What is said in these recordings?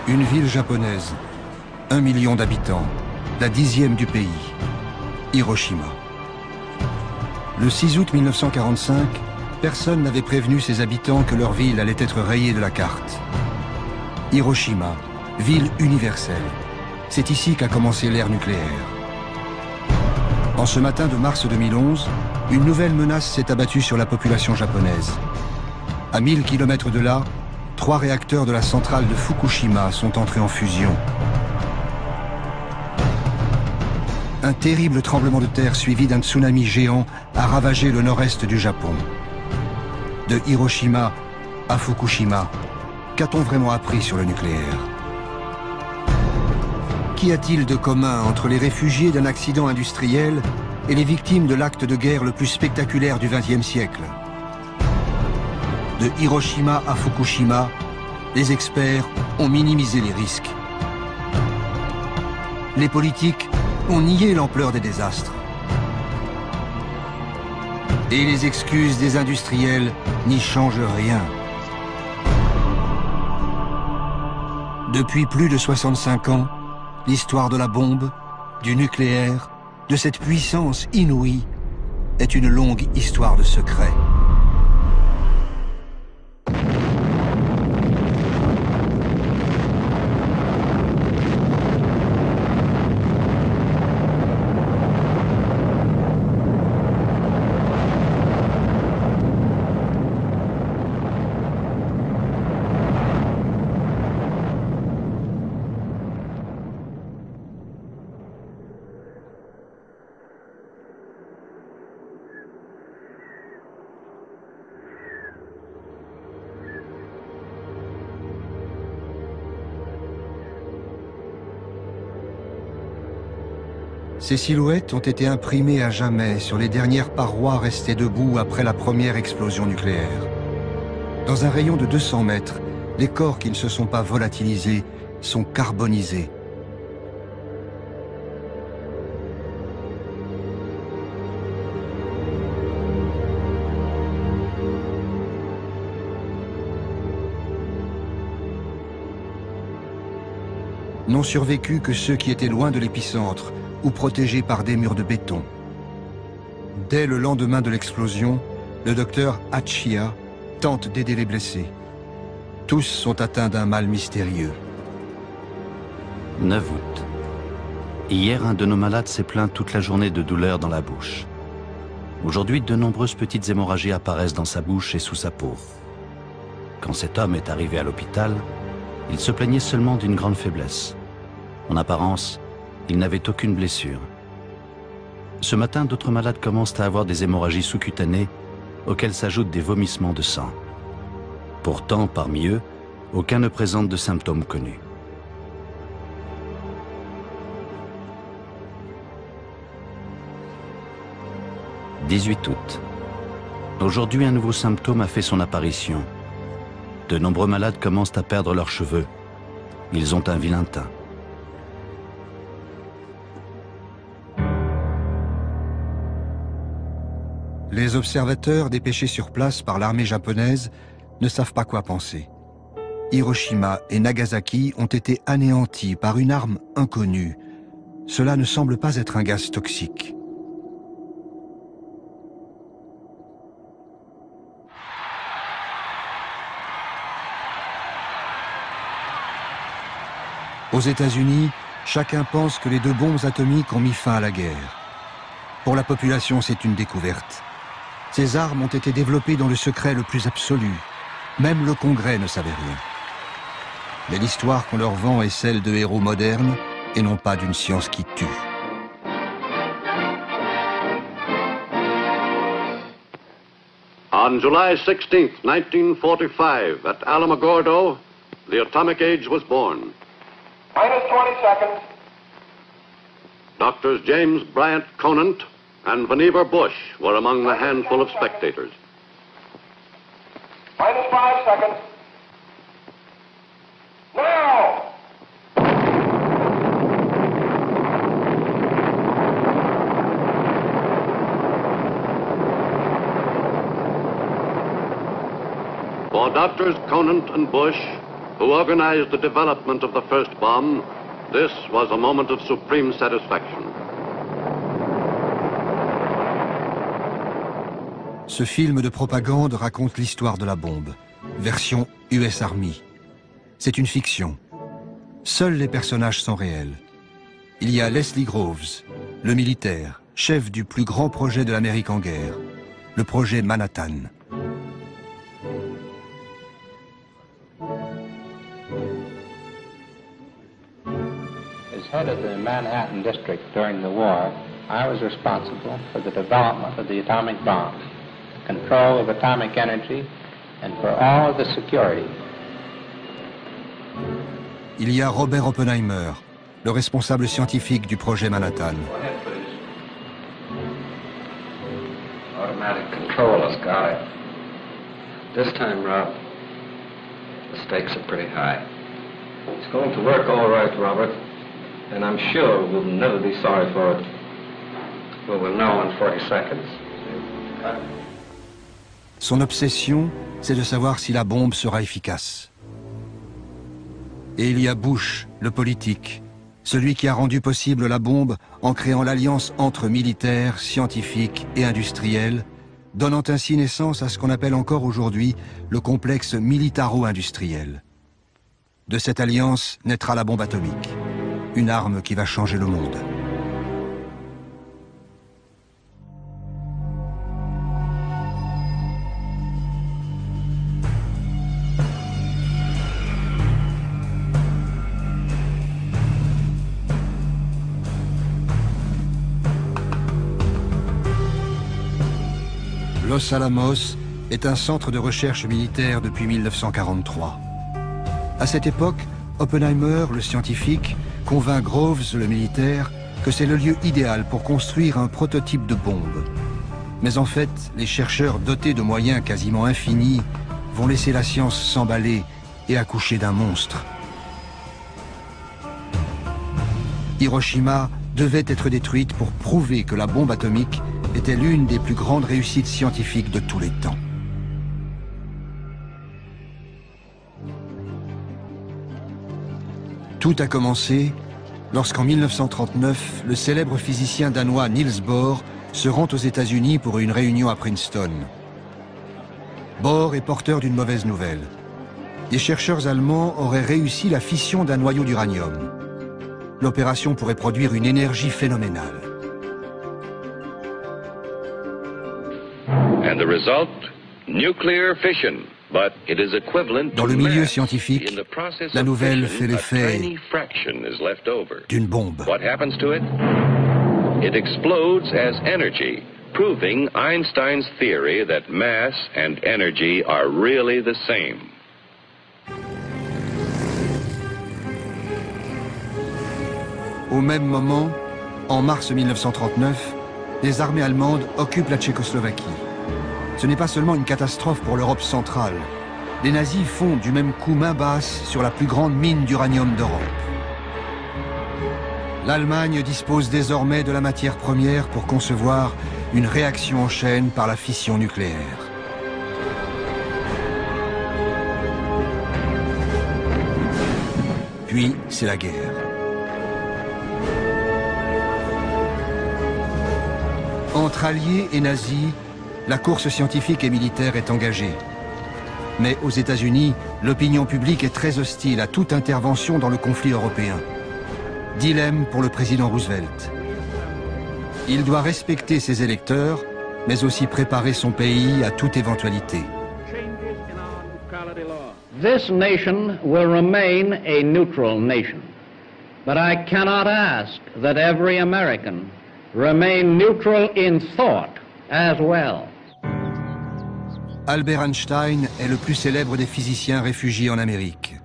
Une ville japonaise, 1 million d'habitants, la 10e du pays, Hiroshima. Le 6 août 1945, personne n'avait prévenu ses habitants que leur ville allait être rayée de la carte. Hiroshima, ville universelle. C'est ici qu'a commencé l'ère nucléaire. En ce matin de mars 2011, une nouvelle menace s'est abattue sur la population japonaise. À 1000 km de là, 3 réacteurs de la centrale de Fukushima sont entrés en fusion. Un terrible tremblement de terre suivi d'un tsunami géant a ravagé le nord-est du Japon. De Hiroshima à Fukushima, qu'a-t-on vraiment appris sur le nucléaire? Qu'y a-t-il de commun entre les réfugiés d'un accident industriel et les victimes de l'acte de guerre le plus spectaculaire du XXe siècle? De Hiroshima à Fukushima, les experts ont minimisé les risques. Les politiques ont nié l'ampleur des désastres. Et les excuses des industriels n'y changent rien. Depuis plus de 65 ans, l'histoire de la bombe, du nucléaire, de cette puissance inouïe, est une longue histoire de secrets. Ces silhouettes ont été imprimées à jamais sur les dernières parois restées debout après la première explosion nucléaire. Dans un rayon de 200 mètres, les corps qui ne se sont pas volatilisés sont carbonisés. N'ont survécu que ceux qui étaient loin de l'épicentre ou protégés par des murs de béton. Dès le lendemain de l'explosion, le docteur Hachiya tente d'aider les blessés. Tous sont atteints d'un mal mystérieux. 9 août. Hier, un de nos malades s'est plaint toute la journée de douleur dans la bouche. Aujourd'hui, de nombreuses petites hémorragies apparaissent dans sa bouche et sous sa peau. Quand cet homme est arrivé à l'hôpital, il se plaignait seulement d'une grande faiblesse. En apparence, il n'avait aucune blessure. Ce matin, d'autres malades commencent à avoir des hémorragies sous-cutanées auxquelles s'ajoutent des vomissements de sang. Pourtant, parmi eux, aucun ne présente de symptômes connus. « 18 août. Aujourd'hui, un nouveau symptôme a fait son apparition. De nombreux malades commencent à perdre leurs cheveux. Ils ont un vilain teint. Les observateurs dépêchés sur place par l'armée japonaise ne savent pas quoi penser. Hiroshima et Nagasaki ont été anéantis par une arme inconnue. Cela ne semble pas être un gaz toxique. Aux États-Unis, chacun pense que les 2 bombes atomiques ont mis fin à la guerre. Pour la population, c'est une découverte. Ces armes ont été développées dans le secret le plus absolu. Même le Congrès ne savait rien. Mais l'histoire qu'on leur vend est celle de héros modernes et non pas d'une science qui tue. On July 16, 1945, at Alamogordo, the atomic age was born. Minus 20 seconds. Doctors James Bryant Conant and Vannevar Bush were among the handful of spectators. Minus 5 seconds. Now! For Doctors Conant and Bush, who organized the development of the first bomb, this was a moment of supreme satisfaction. Ce film de propagande raconte l'histoire de la bombe, version US Army. C'est une fiction. Seuls les personnages sont réels. Il y a Leslie Groves, le militaire, chef du plus grand projet de l'Amérique en guerre, le projet Manhattan. As head of the Manhattan District during the war, I was responsible for the development of the atomic bomb, control of atomic energy, and for all of the security. Il y a Robert Oppenheimer, le responsable scientifique du projet Manhattan. Automatic control has got it. This time, Rob, the stakes are pretty high. It's going to work all right, Robert, and I'm sure we'll never be sorry for it. Well, we'll know in 40 seconds. Son obsession, c'est de savoir si la bombe sera efficace. Et il y a Bush, le politique, celui qui a rendu possible la bombe en créant l'alliance entre militaires, scientifiques et industriels, donnant ainsi naissance à ce qu'on appelle encore aujourd'hui le complexe militaro-industriel. De cette alliance naîtra la bombe atomique, une arme qui va changer le monde. Los Alamos est un centre de recherche militaire depuis 1943. À cette époque, Oppenheimer, le scientifique, convainc Groves, le militaire, que c'est le lieu idéal pour construire un prototype de bombe. Mais en fait, les chercheurs dotés de moyens quasiment infinis vont laisser la science s'emballer et accoucher d'un monstre. Hiroshima devait être détruite pour prouver que la bombe atomique était l'une des plus grandes réussites scientifiques de tous les temps. Tout a commencé lorsqu'en 1939, le célèbre physicien danois Niels Bohr se rend aux États-Unis pour une réunion à Princeton. Bohr est porteur d'une mauvaise nouvelle. Des chercheurs allemands auraient réussi la fission d'un noyau d'uranium. L'opération pourrait produire une énergie phénoménale. And the result, nuclear fission. But it is equivalent Dans le to milieu mass. scientifique, In the process la of nouvelle fission, fait l'effet a tiny fraction is left over. d'une bombe. What happens to it? It explodes as energy, proving Einstein's theory that mass and energy are really the same. Au même moment, en mars 1939, les armées allemandes occupent la Tchécoslovaquie. Ce n'est pas seulement une catastrophe pour l'Europe centrale. Les nazis font du même coup main basse sur la plus grande mine d'uranium d'Europe. L'Allemagne dispose désormais de la matière première pour concevoir une réaction en chaîne par la fission nucléaire. Puis, c'est la guerre. Entre alliés et nazis, la course scientifique et militaire est engagée. Mais aux États-Unis, l'opinion publique est très hostile à toute intervention dans le conflit européen. Dilemme pour le président Roosevelt. Il doit respecter ses électeurs, mais aussi préparer son pays à toute éventualité. This nation will remain a neutral nation, but I cannot ask that every American remain neutral in thought as well. Albert Einstein est le plus célèbre des physiciens réfugiés en Amérique.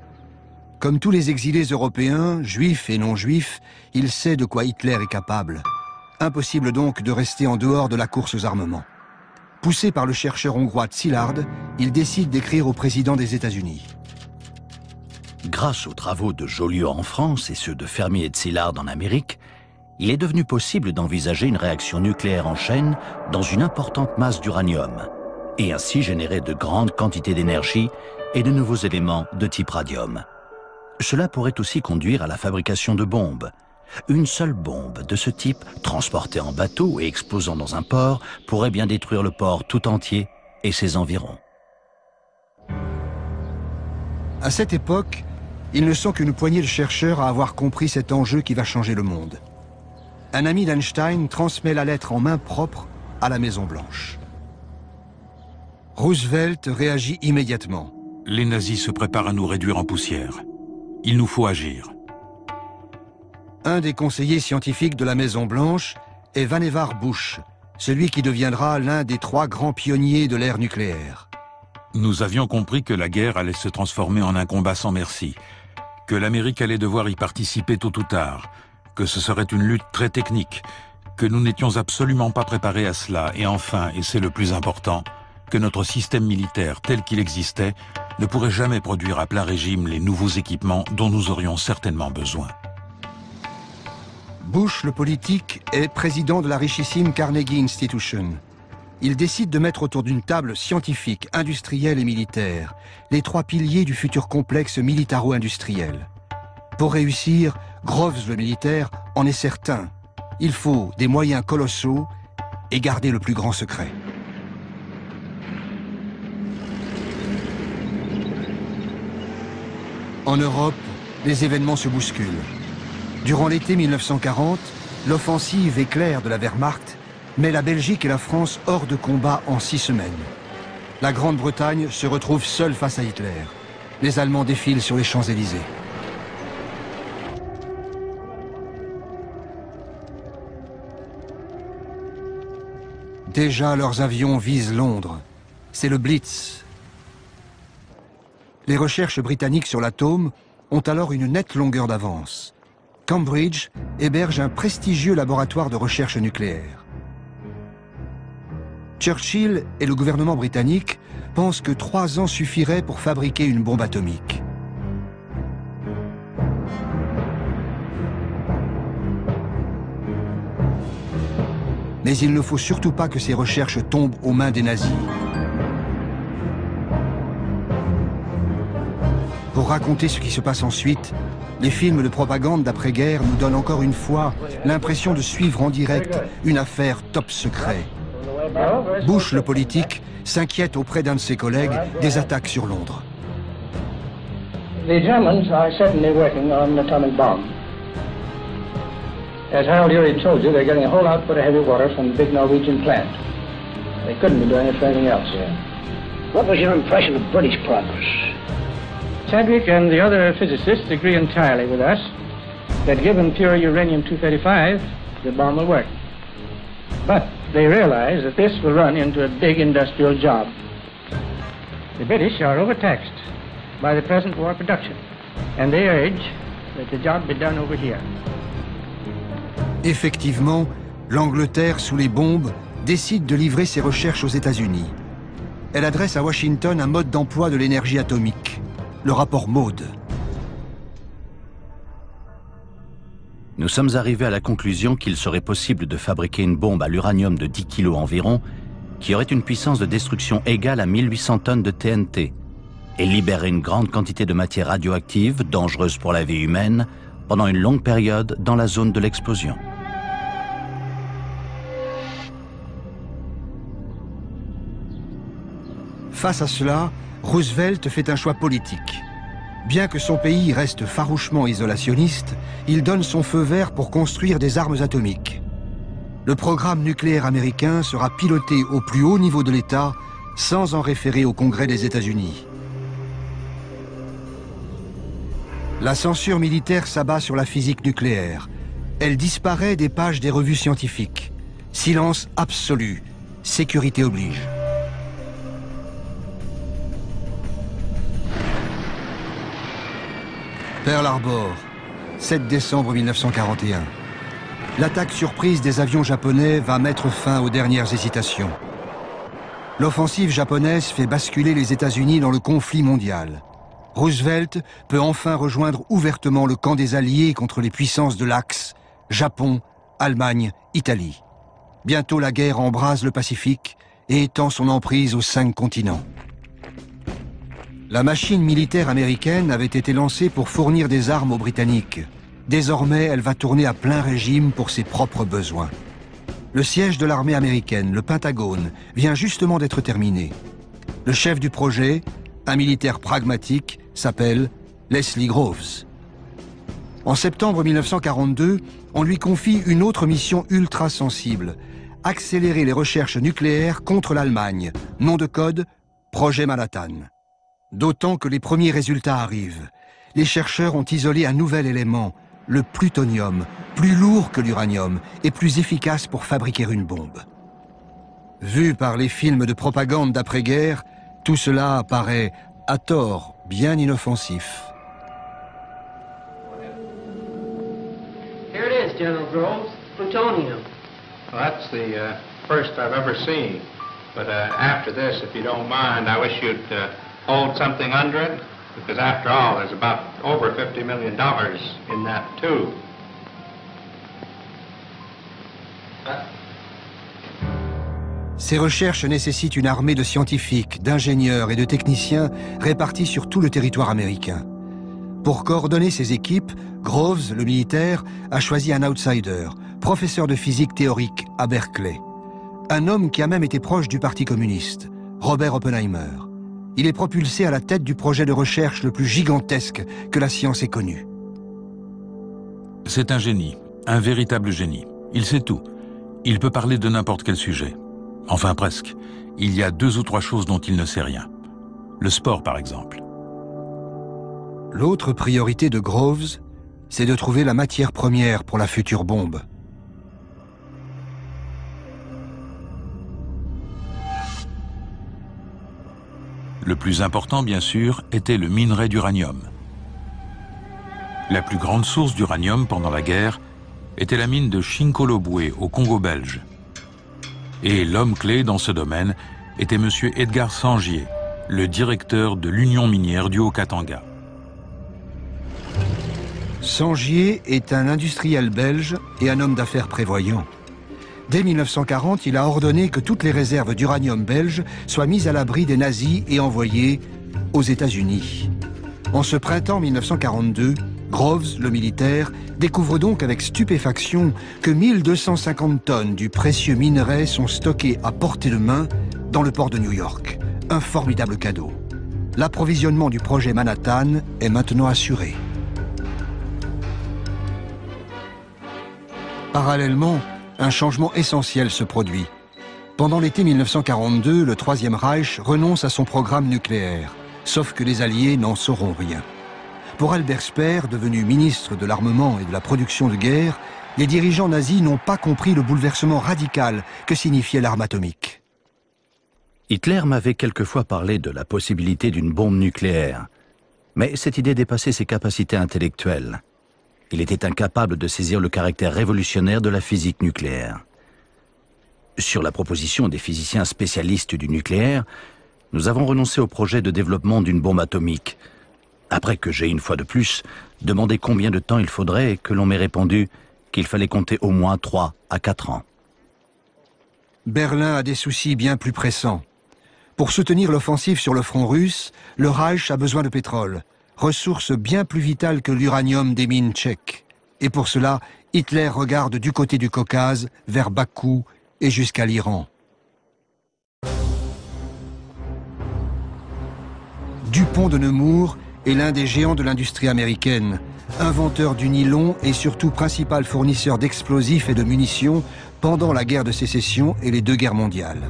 Comme tous les exilés européens, juifs et non-juifs, il sait de quoi Hitler est capable. Impossible donc de rester en dehors de la course aux armements. Poussé par le chercheur hongrois Szilard, il décide d'écrire au président des États-Unis. Grâce aux travaux de Joliot en France et ceux de Fermi et de Szilard en Amérique, il est devenu possible d'envisager une réaction nucléaire en chaîne dans une importante masse d'uranium, et ainsi générer de grandes quantités d'énergie et de nouveaux éléments de type radium. Cela pourrait aussi conduire à la fabrication de bombes. Une seule bombe de ce type, transportée en bateau et explosant dans un port, pourrait bien détruire le port tout entier et ses environs. À cette époque, ils ne sont qu'une poignée de chercheurs à avoir compris cet enjeu qui va changer le monde. Un ami d'Einstein transmet la lettre en main propre à la Maison-Blanche. Roosevelt réagit immédiatement. Les nazis se préparent à nous réduire en poussière. Il nous faut agir. Un des conseillers scientifiques de la Maison-Blanche est Vannevar Bush, celui qui deviendra l'un des 3 grands pionniers de l'ère nucléaire. Nous avions compris que la guerre allait se transformer en un combat sans merci, que l'Amérique allait devoir y participer tôt ou tard, que ce serait une lutte très technique, que nous n'étions absolument pas préparés à cela, et enfin, et c'est le plus important, que notre système militaire tel qu'il existait ne pourrait jamais produire à plein régime les nouveaux équipements dont nous aurions certainement besoin. Bush, le politique, est président de la richissime Carnegie Institution. Il décide de mettre autour d'une table scientifique, industrielle et militaire les 3 piliers du futur complexe militaro-industriel. Pour réussir, Groves le militaire en est certain. Il faut des moyens colossaux et garder le plus grand secret. En Europe, les événements se bousculent. Durant l'été 1940, l'offensive éclair de la Wehrmacht met la Belgique et la France hors de combat en 6 semaines. La Grande-Bretagne se retrouve seule face à Hitler. Les Allemands défilent sur les Champs-Élysées. Déjà, leurs avions visent Londres. C'est le Blitz. Les recherches britanniques sur l'atome ont alors une nette longueur d'avance. Cambridge héberge un prestigieux laboratoire de recherche nucléaire. Churchill et le gouvernement britannique pensent que 3 ans suffiraient pour fabriquer une bombe atomique. Mais il ne faut surtout pas que ces recherches tombent aux mains des nazis. Pour raconter ce qui se passe ensuite, les films de propagande d'après-guerre nous donnent encore une fois l'impression de suivre en direct une affaire top secret. Bush, le politique, s'inquiète auprès d'un de ses collègues des attaques sur Londres. The Germans are certainly working on an atomic bomb. As Harold Urey told you, they're getting a whole output of heavy water from the big Norwegian plant. They couldn't be doing it for anything else here. What was your impression of British progress? Chadwick and the other physicists agree entirely with us that given pure uranium-235, the bomb will work. But they realize that this will run into a big industrial job. The British are overtaxed by the present war production, and they urge that the job be done over here. Effectivement, l'Angleterre, sous les bombes, décide de livrer ses recherches aux États-Unis. Elle adresse à Washington un mode d'emploi de l'énergie atomique, le rapport Maude. Nous sommes arrivés à la conclusion qu'il serait possible de fabriquer une bombe à l'uranium de 10 kg environ, qui aurait une puissance de destruction égale à 1800 tonnes de TNT, et libérer une grande quantité de matière radioactive, dangereuse pour la vie humaine, pendant une longue période dans la zone de l'explosion. Face à cela, Roosevelt fait un choix politique. Bien que son pays reste farouchement isolationniste, il donne son feu vert pour construire des armes atomiques. Le programme nucléaire américain sera piloté au plus haut niveau de l'État, sans en référer au Congrès des États-Unis. La censure militaire s'abat sur la physique nucléaire. Elle disparaît des pages des revues scientifiques. Silence absolu. Sécurité oblige. Pearl Harbor, 7 décembre 1941. L'attaque surprise des avions japonais va mettre fin aux dernières hésitations. L'offensive japonaise fait basculer les États-Unis dans le conflit mondial. Roosevelt peut enfin rejoindre ouvertement le camp des Alliés contre les puissances de l'Axe, Japon, Allemagne, Italie. Bientôt la guerre embrase le Pacifique et étend son emprise aux 5 continents. La machine militaire américaine avait été lancée pour fournir des armes aux Britanniques. Désormais, elle va tourner à plein régime pour ses propres besoins. Le siège de l'armée américaine, le Pentagone, vient justement d'être terminé. Le chef du projet, un militaire pragmatique, s'appelle Leslie Groves. En septembre 1942, on lui confie une autre mission ultra sensible, accélérer les recherches nucléaires contre l'Allemagne, nom de code, Projet Manhattan. D'autant que les premiers résultats arrivent. Les chercheurs ont isolé un nouvel élément, le plutonium, plus lourd que l'uranium et plus efficace pour fabriquer une bombe. Vu par les films de propagande d'après-guerre, tout cela apparaît, à tort, bien inoffensif. Here it is, General Groves, plutonium. Well, that's the first I've ever seen. But after this, if you don't mind, I wish you'd hold something under it, because after all, there's about over $50 million in that, too. Ces recherches nécessitent une armée de scientifiques, d'ingénieurs et de techniciens répartis sur tout le territoire américain. Pour coordonner ces équipes, Groves, le militaire, a choisi un outsider, professeur de physique théorique à Berkeley. Un homme qui a même été proche du Parti communiste, Robert Oppenheimer. Il est propulsé à la tête du projet de recherche le plus gigantesque que la science ait connu. C'est un génie, un véritable génie. Il sait tout. Il peut parler de n'importe quel sujet. Enfin presque. Il y a 2 ou 3 choses dont il ne sait rien. Le sport, par exemple. L'autre priorité de Groves, c'est de trouver la matière première pour la future bombe. Le plus important, bien sûr, était le minerai d'uranium. La plus grande source d'uranium pendant la guerre était la mine de Chinkolobwe, au Congo belge. Et l'homme clé dans ce domaine était M. Edgar Sangier, le directeur de l'Union minière du Haut-Katanga. Sangier est un industriel belge et un homme d'affaires prévoyant. Dès 1940, il a ordonné que toutes les réserves d'uranium belge soient mises à l'abri des nazis et envoyées aux États-Unis. En ce printemps 1942, Groves, le militaire, découvre donc avec stupéfaction que 1250 tonnes du précieux minerai sont stockées à portée de main dans le port de New York. Un formidable cadeau. L'approvisionnement du projet Manhattan est maintenant assuré. Parallèlement, un changement essentiel se produit. Pendant l'été 1942, le Troisième Reich renonce à son programme nucléaire, sauf que les Alliés n'en sauront rien. Pour Albert Speer, devenu ministre de l'Armement et de la Production de guerre, les dirigeants nazis n'ont pas compris le bouleversement radical que signifiait l'arme atomique. Hitler m'avait quelquefois parlé de la possibilité d'une bombe nucléaire, mais cette idée dépassait ses capacités intellectuelles. Il était incapable de saisir le caractère révolutionnaire de la physique nucléaire. Sur la proposition des physiciens spécialistes du nucléaire, nous avons renoncé au projet de développement d'une bombe atomique, après que j'ai, une fois de plus, demandé combien de temps il faudrait et que l'on m'ait répondu qu'il fallait compter au moins 3 à 4 ans. Berlin a des soucis bien plus pressants. Pour soutenir l'offensive sur le front russe, le Reich a besoin de pétrole, ressource bien plus vitale que l'uranium des mines tchèques. Et pour cela, Hitler regarde du côté du Caucase, vers Bakou et jusqu'à l'Iran. Dupont de Nemours est l'un des géants de l'industrie américaine, inventeur du nylon et surtout principal fournisseur d'explosifs et de munitions pendant la guerre de sécession et les 2 guerres mondiales.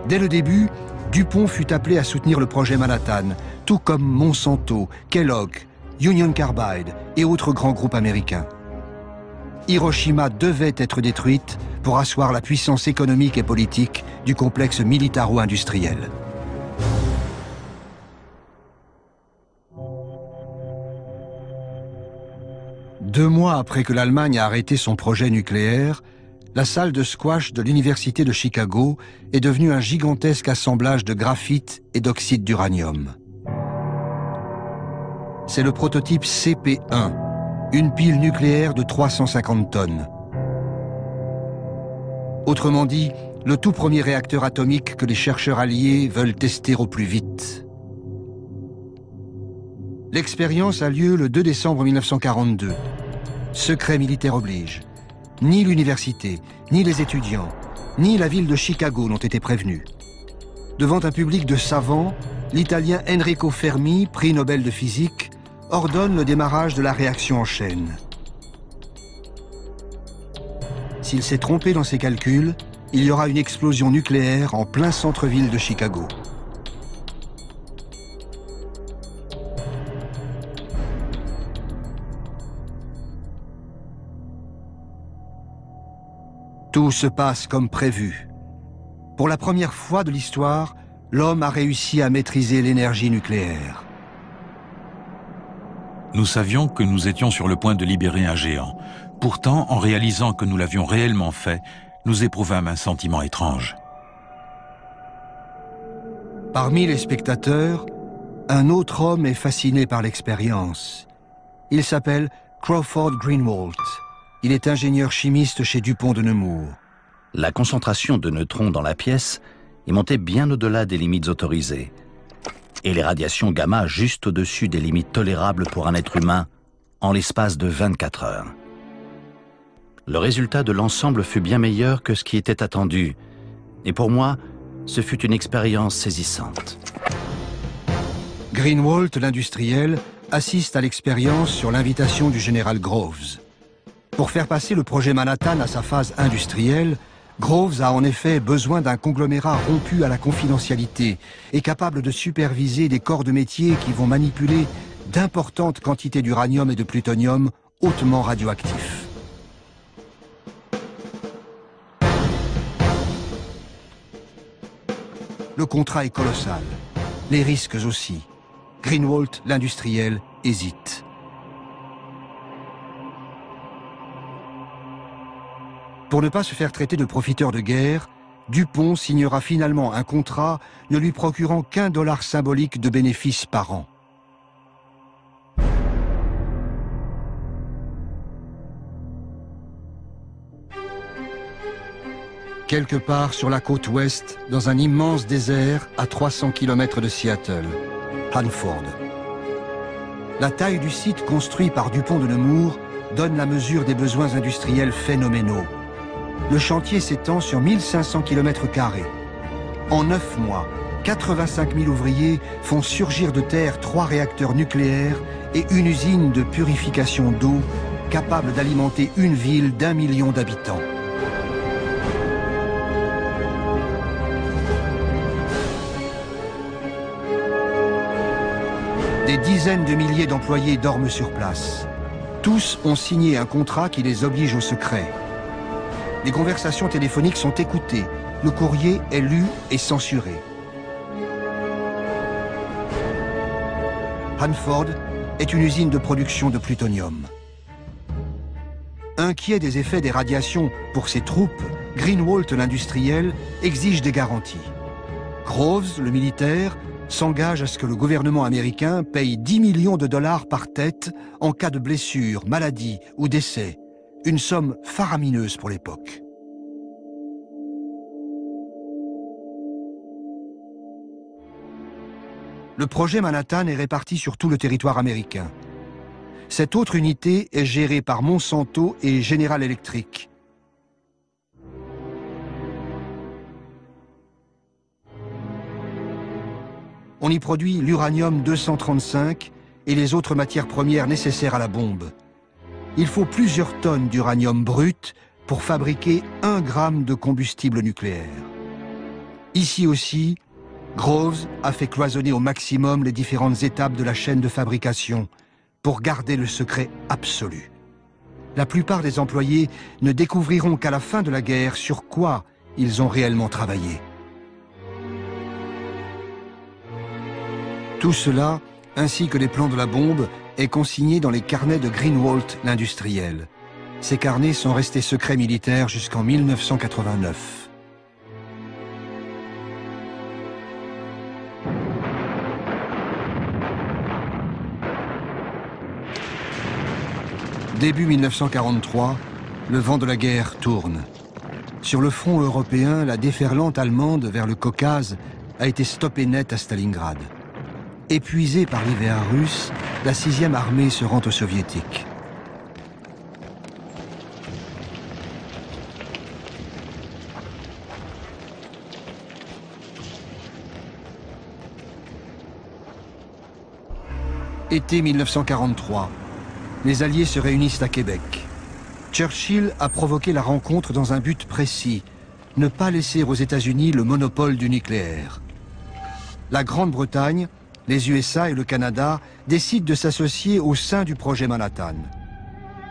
Dès le début, Dupont fut appelé à soutenir le projet Manhattan, tout comme Monsanto, Kellogg, Union Carbide et autres grands groupes américains. Hiroshima devait être détruite pour asseoir la puissance économique et politique du complexe militaro-industriel. Deux mois après que l'Allemagne a arrêté son projet nucléaire, la salle de squash de l'Université de Chicago est devenue un gigantesque assemblage de graphite et d'oxyde d'uranium. C'est le prototype CP1, une pile nucléaire de 350 tonnes. Autrement dit, le tout premier réacteur atomique que les chercheurs alliés veulent tester au plus vite. L'expérience a lieu le 2 décembre 1942. Secret militaire oblige. Ni l'université, ni les étudiants, ni la ville de Chicago n'ont été prévenus. Devant un public de savants, l'Italien Enrico Fermi, prix Nobel de physique, ordonne le démarrage de la réaction en chaîne. S'il s'est trompé dans ses calculs, il y aura une explosion nucléaire en plein centre-ville de Chicago. Tout se passe comme prévu. Pour la première fois de l'histoire, l'homme a réussi à maîtriser l'énergie nucléaire. Nous savions que nous étions sur le point de libérer un géant. Pourtant, en réalisant que nous l'avions réellement fait, nous éprouvâmes un sentiment étrange. Parmi les spectateurs, un autre homme est fasciné par l'expérience. Il s'appelle Crawford Greenwalt. Il est ingénieur chimiste chez DuPont de Nemours. La concentration de neutrons dans la pièce est montée bien au-delà des limites autorisées. Et les radiations gamma juste au-dessus des limites tolérables pour un être humain en l'espace de 24 heures. Le résultat de l'ensemble fut bien meilleur que ce qui était attendu. Et pour moi, ce fut une expérience saisissante. Greenwalt, l'industriel, assiste à l'expérience sur l'invitation du général Groves. Pour faire passer le projet Manhattan à sa phase industrielle, Groves a en effet besoin d'un conglomérat rompu à la confidentialité et capable de superviser des corps de métier qui vont manipuler d'importantes quantités d'uranium et de plutonium hautement radioactifs. Le contrat est colossal, les risques aussi. Greenwalt, l'industriel, hésite. Pour ne pas se faire traiter de profiteur de guerre, DuPont signera finalement un contrat ne lui procurant qu'1 dollar symbolique de bénéfices par an. Quelque part sur la côte ouest, dans un immense désert à 300 km de Seattle, Hanford. La taille du site construit par DuPont de Nemours donne la mesure des besoins industriels phénoménaux. Le chantier s'étend sur 1500 km². En 9 mois, 85 000 ouvriers font surgir de terre 3 réacteurs nucléaires et une usine de purification d'eau capable d'alimenter une ville d'1 million d'habitants. Des dizaines de milliers d'employés dorment sur place. Tous ont signé un contrat qui les oblige au secret. Les conversations téléphoniques sont écoutées, le courrier est lu et censuré. Hanford est une usine de production de plutonium. Inquiet des effets des radiations pour ses troupes, Greenwalt, l'industriel, exige des garanties. Groves, le militaire, s'engage à ce que le gouvernement américain paye 10 millions de dollars par tête en cas de blessure, maladie ou décès. Une somme faramineuse pour l'époque. Le projet Manhattan est réparti sur tout le territoire américain. Cette autre unité est gérée par Monsanto et General Electric. On y produit l'uranium-235 et les autres matières premières nécessaires à la bombe. Il faut plusieurs tonnes d'uranium brut pour fabriquer 1 gramme de combustible nucléaire. Ici aussi, Groves a fait cloisonner au maximum les différentes étapes de la chaîne de fabrication pour garder le secret absolu. La plupart des employés ne découvriront qu'à la fin de la guerre sur quoi ils ont réellement travaillé. Tout cela, ainsi que les plans de la bombe, est consigné dans les carnets de Greenwalt, l'industriel. Ces carnets sont restés secrets militaires jusqu'en 1989. Début 1943, le vent de la guerre tourne. Sur le front européen, la déferlante allemande vers le Caucase a été stoppée net à Stalingrad. Épuisée par l'hiver russe, la 6e armée se rend aux soviétiques. Été 1943, les Alliés se réunissent à Québec. Churchill a provoqué la rencontre dans un but précis, ne pas laisser aux États-Unis le monopole du nucléaire. La Grande-Bretagne, les USA et le Canada décident de s'associer au sein du projet Manhattan.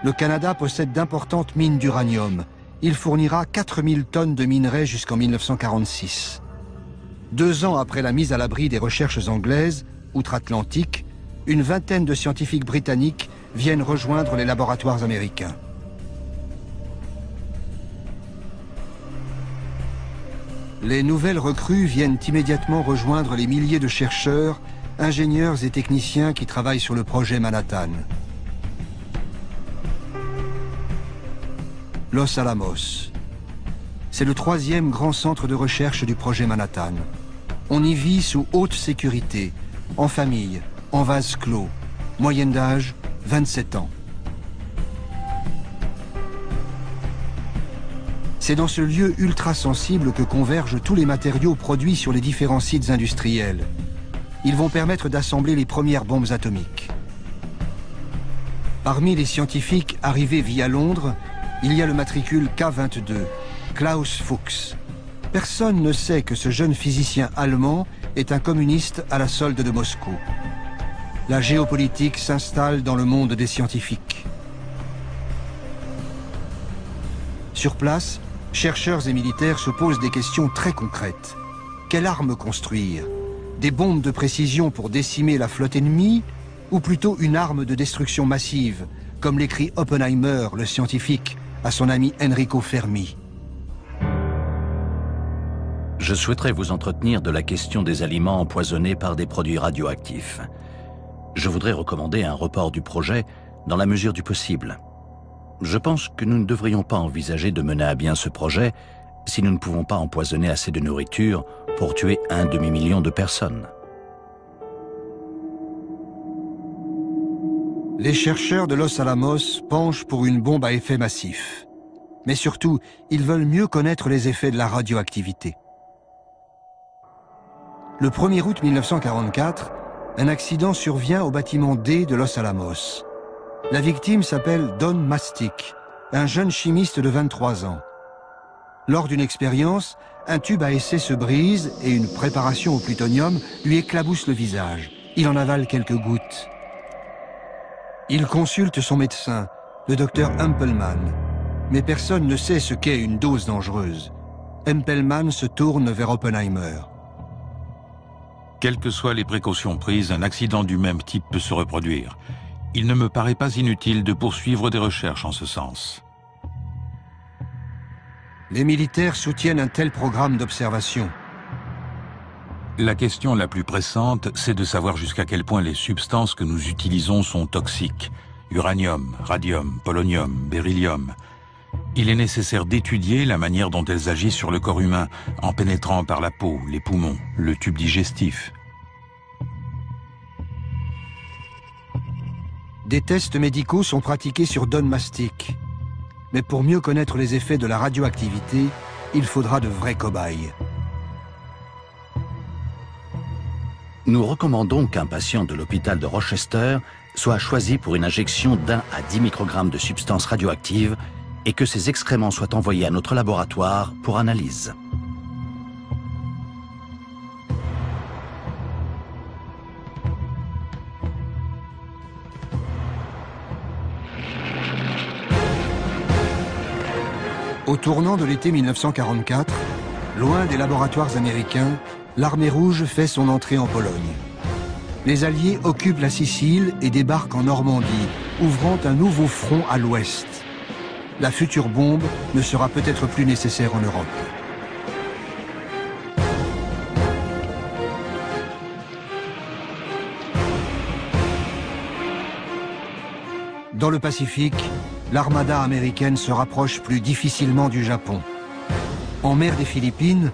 Le Canada possède d'importantes mines d'uranium. Il fournira 4000 tonnes de minerais jusqu'en 1946. 2 ans après la mise à l'abri des recherches anglaises, outre-Atlantique, une vingtaine de scientifiques britanniques viennent rejoindre les laboratoires américains. Les nouvelles recrues viennent immédiatement rejoindre les milliers de chercheurs, ingénieurs et techniciens qui travaillent sur le projet Manhattan. Los Alamos. C'est le 3e grand centre de recherche du projet Manhattan. On y vit sous haute sécurité, en famille, en vase clos, moyenne d'âge 27 ans. C'est dans ce lieu ultra sensible que convergent tous les matériaux produits sur les différents sites industriels. Ils vont permettre d'assembler les premières bombes atomiques. Parmi les scientifiques arrivés via Londres, il y a le matricule K22, Klaus Fuchs. Personne ne sait que ce jeune physicien allemand est un communiste à la solde de Moscou. La géopolitique s'installe dans le monde des scientifiques. Sur place, chercheurs et militaires se posent des questions très concrètes. Quelle arme construire? Des bombes de précision pour décimer la flotte ennemie? Ou plutôt une arme de destruction massive, comme l'écrit Oppenheimer, le scientifique, à son ami Enrico Fermi? Je souhaiterais vous entretenir de la question des aliments empoisonnés par des produits radioactifs. Je voudrais recommander un report du projet dans la mesure du possible. Je pense que nous ne devrions pas envisager de mener à bien ce projet si nous ne pouvons pas empoisonner assez de nourriture pour tuer 1 demi-million de personnes. Les chercheurs de Los Alamos penchent pour une bombe à effet massif. Mais surtout, ils veulent mieux connaître les effets de la radioactivité. Le 1er août 1944, un accident survient au bâtiment D de Los Alamos. La victime s'appelle Don Mastic, un jeune chimiste de 23 ans. Lors d'une expérience, un tube à essai se brise et une préparation au plutonium lui éclabousse le visage. Il en avale quelques gouttes. Il consulte son médecin, le docteur Hempelmann. Mais personne ne sait ce qu'est une dose dangereuse. Hempelmann se tourne vers Oppenheimer. Quelles que soient les précautions prises, un accident du même type peut se reproduire. Il ne me paraît pas inutile de poursuivre des recherches en ce sens. Les militaires soutiennent un tel programme d'observation. La question la plus pressante, c'est de savoir jusqu'à quel point les substances que nous utilisons sont toxiques. Uranium, radium, polonium, beryllium. Il est nécessaire d'étudier la manière dont elles agissent sur le corps humain, en pénétrant par la peau, les poumons, le tube digestif. Des tests médicaux sont pratiqués sur Don Mastic. Mais pour mieux connaître les effets de la radioactivité, il faudra de vrais cobayes. Nous recommandons qu'un patient de l'hôpital de Rochester soit choisi pour une injection d'1 à 10 microgrammes de substances radioactives et que ses excréments soient envoyés à notre laboratoire pour analyse. Au tournant de l'été 1944, loin des laboratoires américains, l'armée rouge fait son entrée en Pologne. Les Alliés occupent la Sicile et débarquent en Normandie, ouvrant un nouveau front à l'ouest. La future bombe ne sera peut-être plus nécessaire en Europe. Dans le Pacifique, l'armada américaine se rapproche plus difficilement du Japon. En mer des Philippines,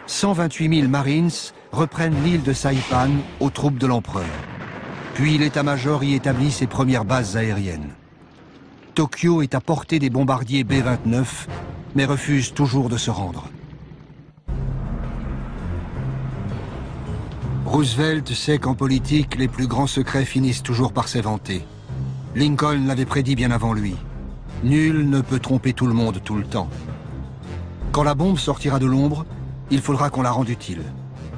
128 000 Marines reprennent l'île de Saipan aux troupes de l'empereur. Puis l'état-major y établit ses premières bases aériennes. Tokyo est à portée des bombardiers B-29, mais refuse toujours de se rendre. Roosevelt sait qu'en politique, les plus grands secrets finissent toujours par s'éventer. Lincoln l'avait prédit bien avant lui. Nul ne peut tromper tout le monde tout le temps. Quand la bombe sortira de l'ombre, il faudra qu'on la rende utile.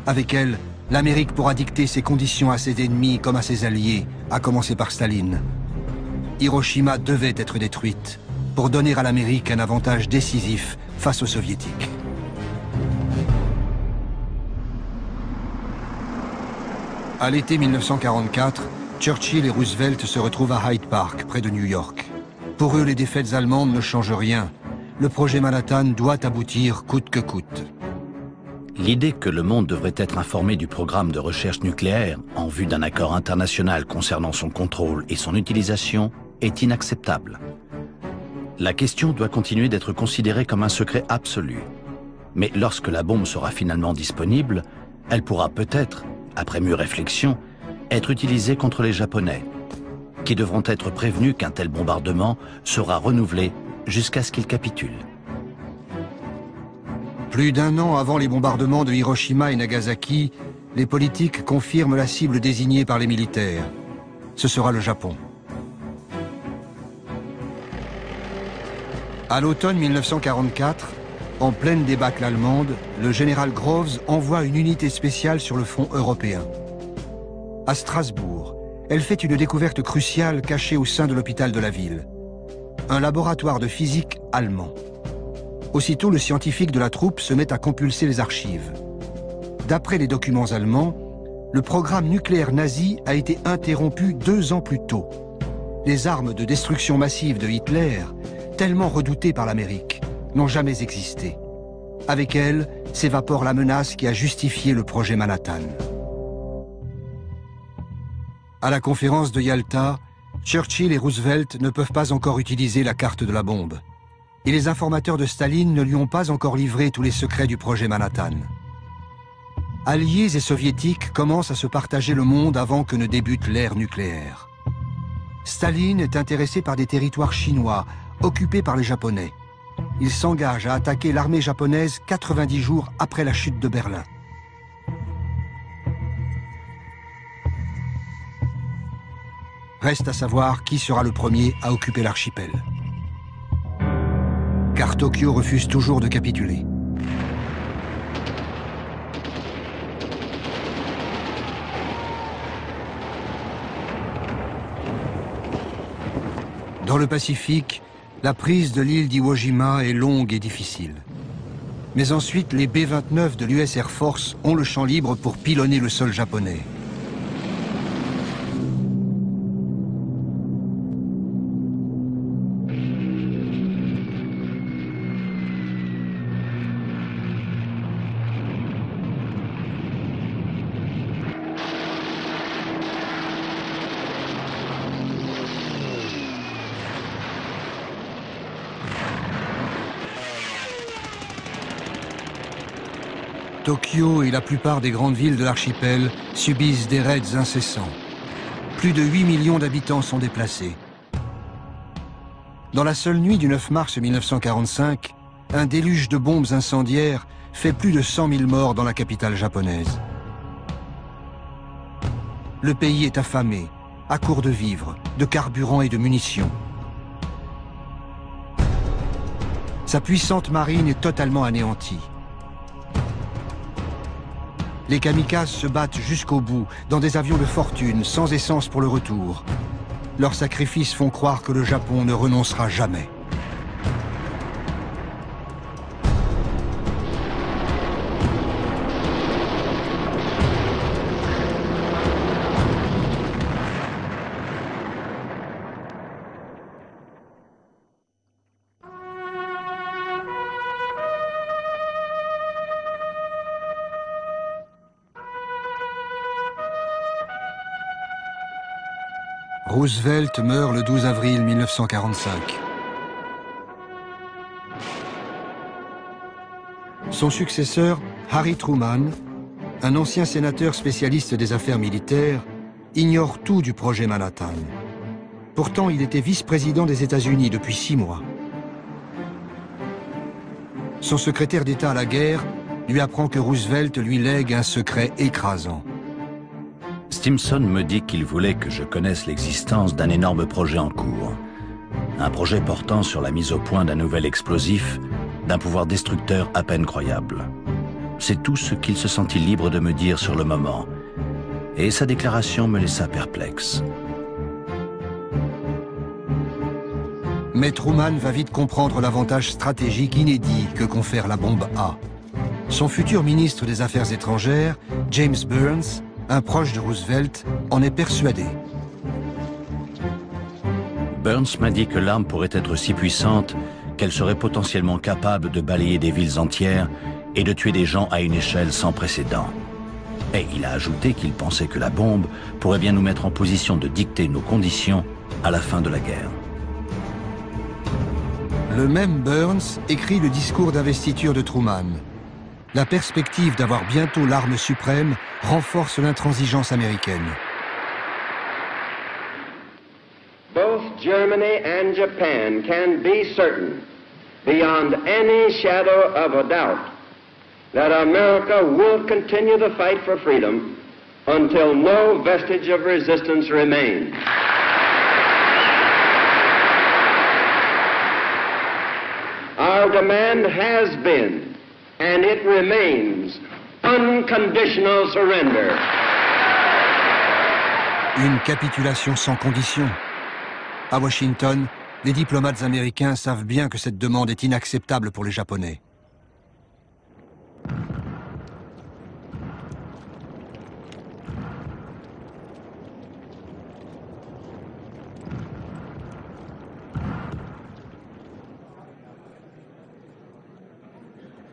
Avec elle, l'Amérique pourra dicter ses conditions à ses ennemis comme à ses alliés, à commencer par Staline. Hiroshima devait être détruite pour donner à l'Amérique un avantage décisif face aux Soviétiques. À l'été 1944, Churchill et Roosevelt se retrouvent à Hyde Park, près de New York. Pour eux, les défaites allemandes ne changent rien. Le projet Manhattan doit aboutir coûte que coûte. L'idée que le monde devrait être informé du programme de recherche nucléaire en vue d'un accord international concernant son contrôle et son utilisation est inacceptable. La question doit continuer d'être considérée comme un secret absolu. Mais lorsque la bombe sera finalement disponible, elle pourra peut-être, après mûre réflexion, être utilisée contre les Japonais, qui devront être prévenus qu'un tel bombardement sera renouvelé jusqu'à ce qu'ils capitulent. Plus d'un an avant les bombardements de Hiroshima et Nagasaki, les politiques confirment la cible désignée par les militaires. Ce sera le Japon. À l'automne 1944, en pleine débâcle allemande, le général Groves envoie une unité spéciale sur le front européen. À Strasbourg, elle fait une découverte cruciale cachée au sein de l'hôpital de la ville. Un laboratoire de physique allemand. Aussitôt, le scientifique de la troupe se met à compulser les archives. D'après les documents allemands, le programme nucléaire nazi a été interrompu 2 ans plus tôt. Les armes de destruction massive de Hitler, tellement redoutées par l'Amérique, n'ont jamais existé. Avec elles, s'évapore la menace qui a justifié le projet Manhattan. À la conférence de Yalta, Churchill et Roosevelt ne peuvent pas encore utiliser la carte de la bombe. Et les informateurs de Staline ne lui ont pas encore livré tous les secrets du projet Manhattan. Alliés et soviétiques commencent à se partager le monde avant que ne débute l'ère nucléaire. Staline est intéressé par des territoires chinois, occupés par les Japonais. Il s'engage à attaquer l'armée japonaise 90 jours après la chute de Berlin. Reste à savoir qui sera le premier à occuper l'archipel. Car Tokyo refuse toujours de capituler. Dans le Pacifique, la prise de l'île d'Iwo Jima est longue et difficile. Mais ensuite, les B-29 de l'US Air Force ont le champ libre pour pilonner le sol japonais. Tokyo et la plupart des grandes villes de l'archipel subissent des raids incessants. Plus de 8 millions d'habitants sont déplacés. Dans la seule nuit du 9 mars 1945, un déluge de bombes incendiaires fait plus de 100 000 morts dans la capitale japonaise. Le pays est affamé, à court de vivres, de carburant et de munitions. Sa puissante marine est totalement anéantie. Les kamikazes se battent jusqu'au bout, dans des avions de fortune, sans essence pour le retour. Leurs sacrifices font croire que le Japon ne renoncera jamais. Roosevelt meurt le 12 avril 1945. Son successeur, Harry Truman, un ancien sénateur spécialiste des affaires militaires, ignore tout du projet Manhattan. Pourtant, il était vice-président des États-Unis depuis 6 mois. Son secrétaire d'État à la guerre lui apprend que Roosevelt lui lègue un secret écrasant. Stimson me dit qu'il voulait que je connaisse l'existence d'un énorme projet en cours. Un projet portant sur la mise au point d'un nouvel explosif, d'un pouvoir destructeur à peine croyable. C'est tout ce qu'il se sentit libre de me dire sur le moment. Et sa déclaration me laissa perplexe. Mais Truman va vite comprendre l'avantage stratégique inédit que confère la bombe A. Son futur ministre des Affaires étrangères, James Burns, un proche de Roosevelt, en est persuadé. Burns m'a dit que l'arme pourrait être si puissante qu'elle serait potentiellement capable de balayer des villes entières et de tuer des gens à une échelle sans précédent. Et il a ajouté qu'il pensait que la bombe pourrait bien nous mettre en position de dicter nos conditions à la fin de la guerre. Le même Burns écrit le discours d'investiture de Truman. La perspective d'avoir bientôt l'arme suprême renforce l'intransigeance américaine. Both Germany and Japan can be certain, beyond any shadow of a doubt, that America will continue the fight for freedom until no vestige of resistance remains. Our demand has been, and it remains, unconditional surrender. Une capitulation sans condition. À Washington, les diplomates américains savent bien que cette demande est inacceptable pour les Japonais.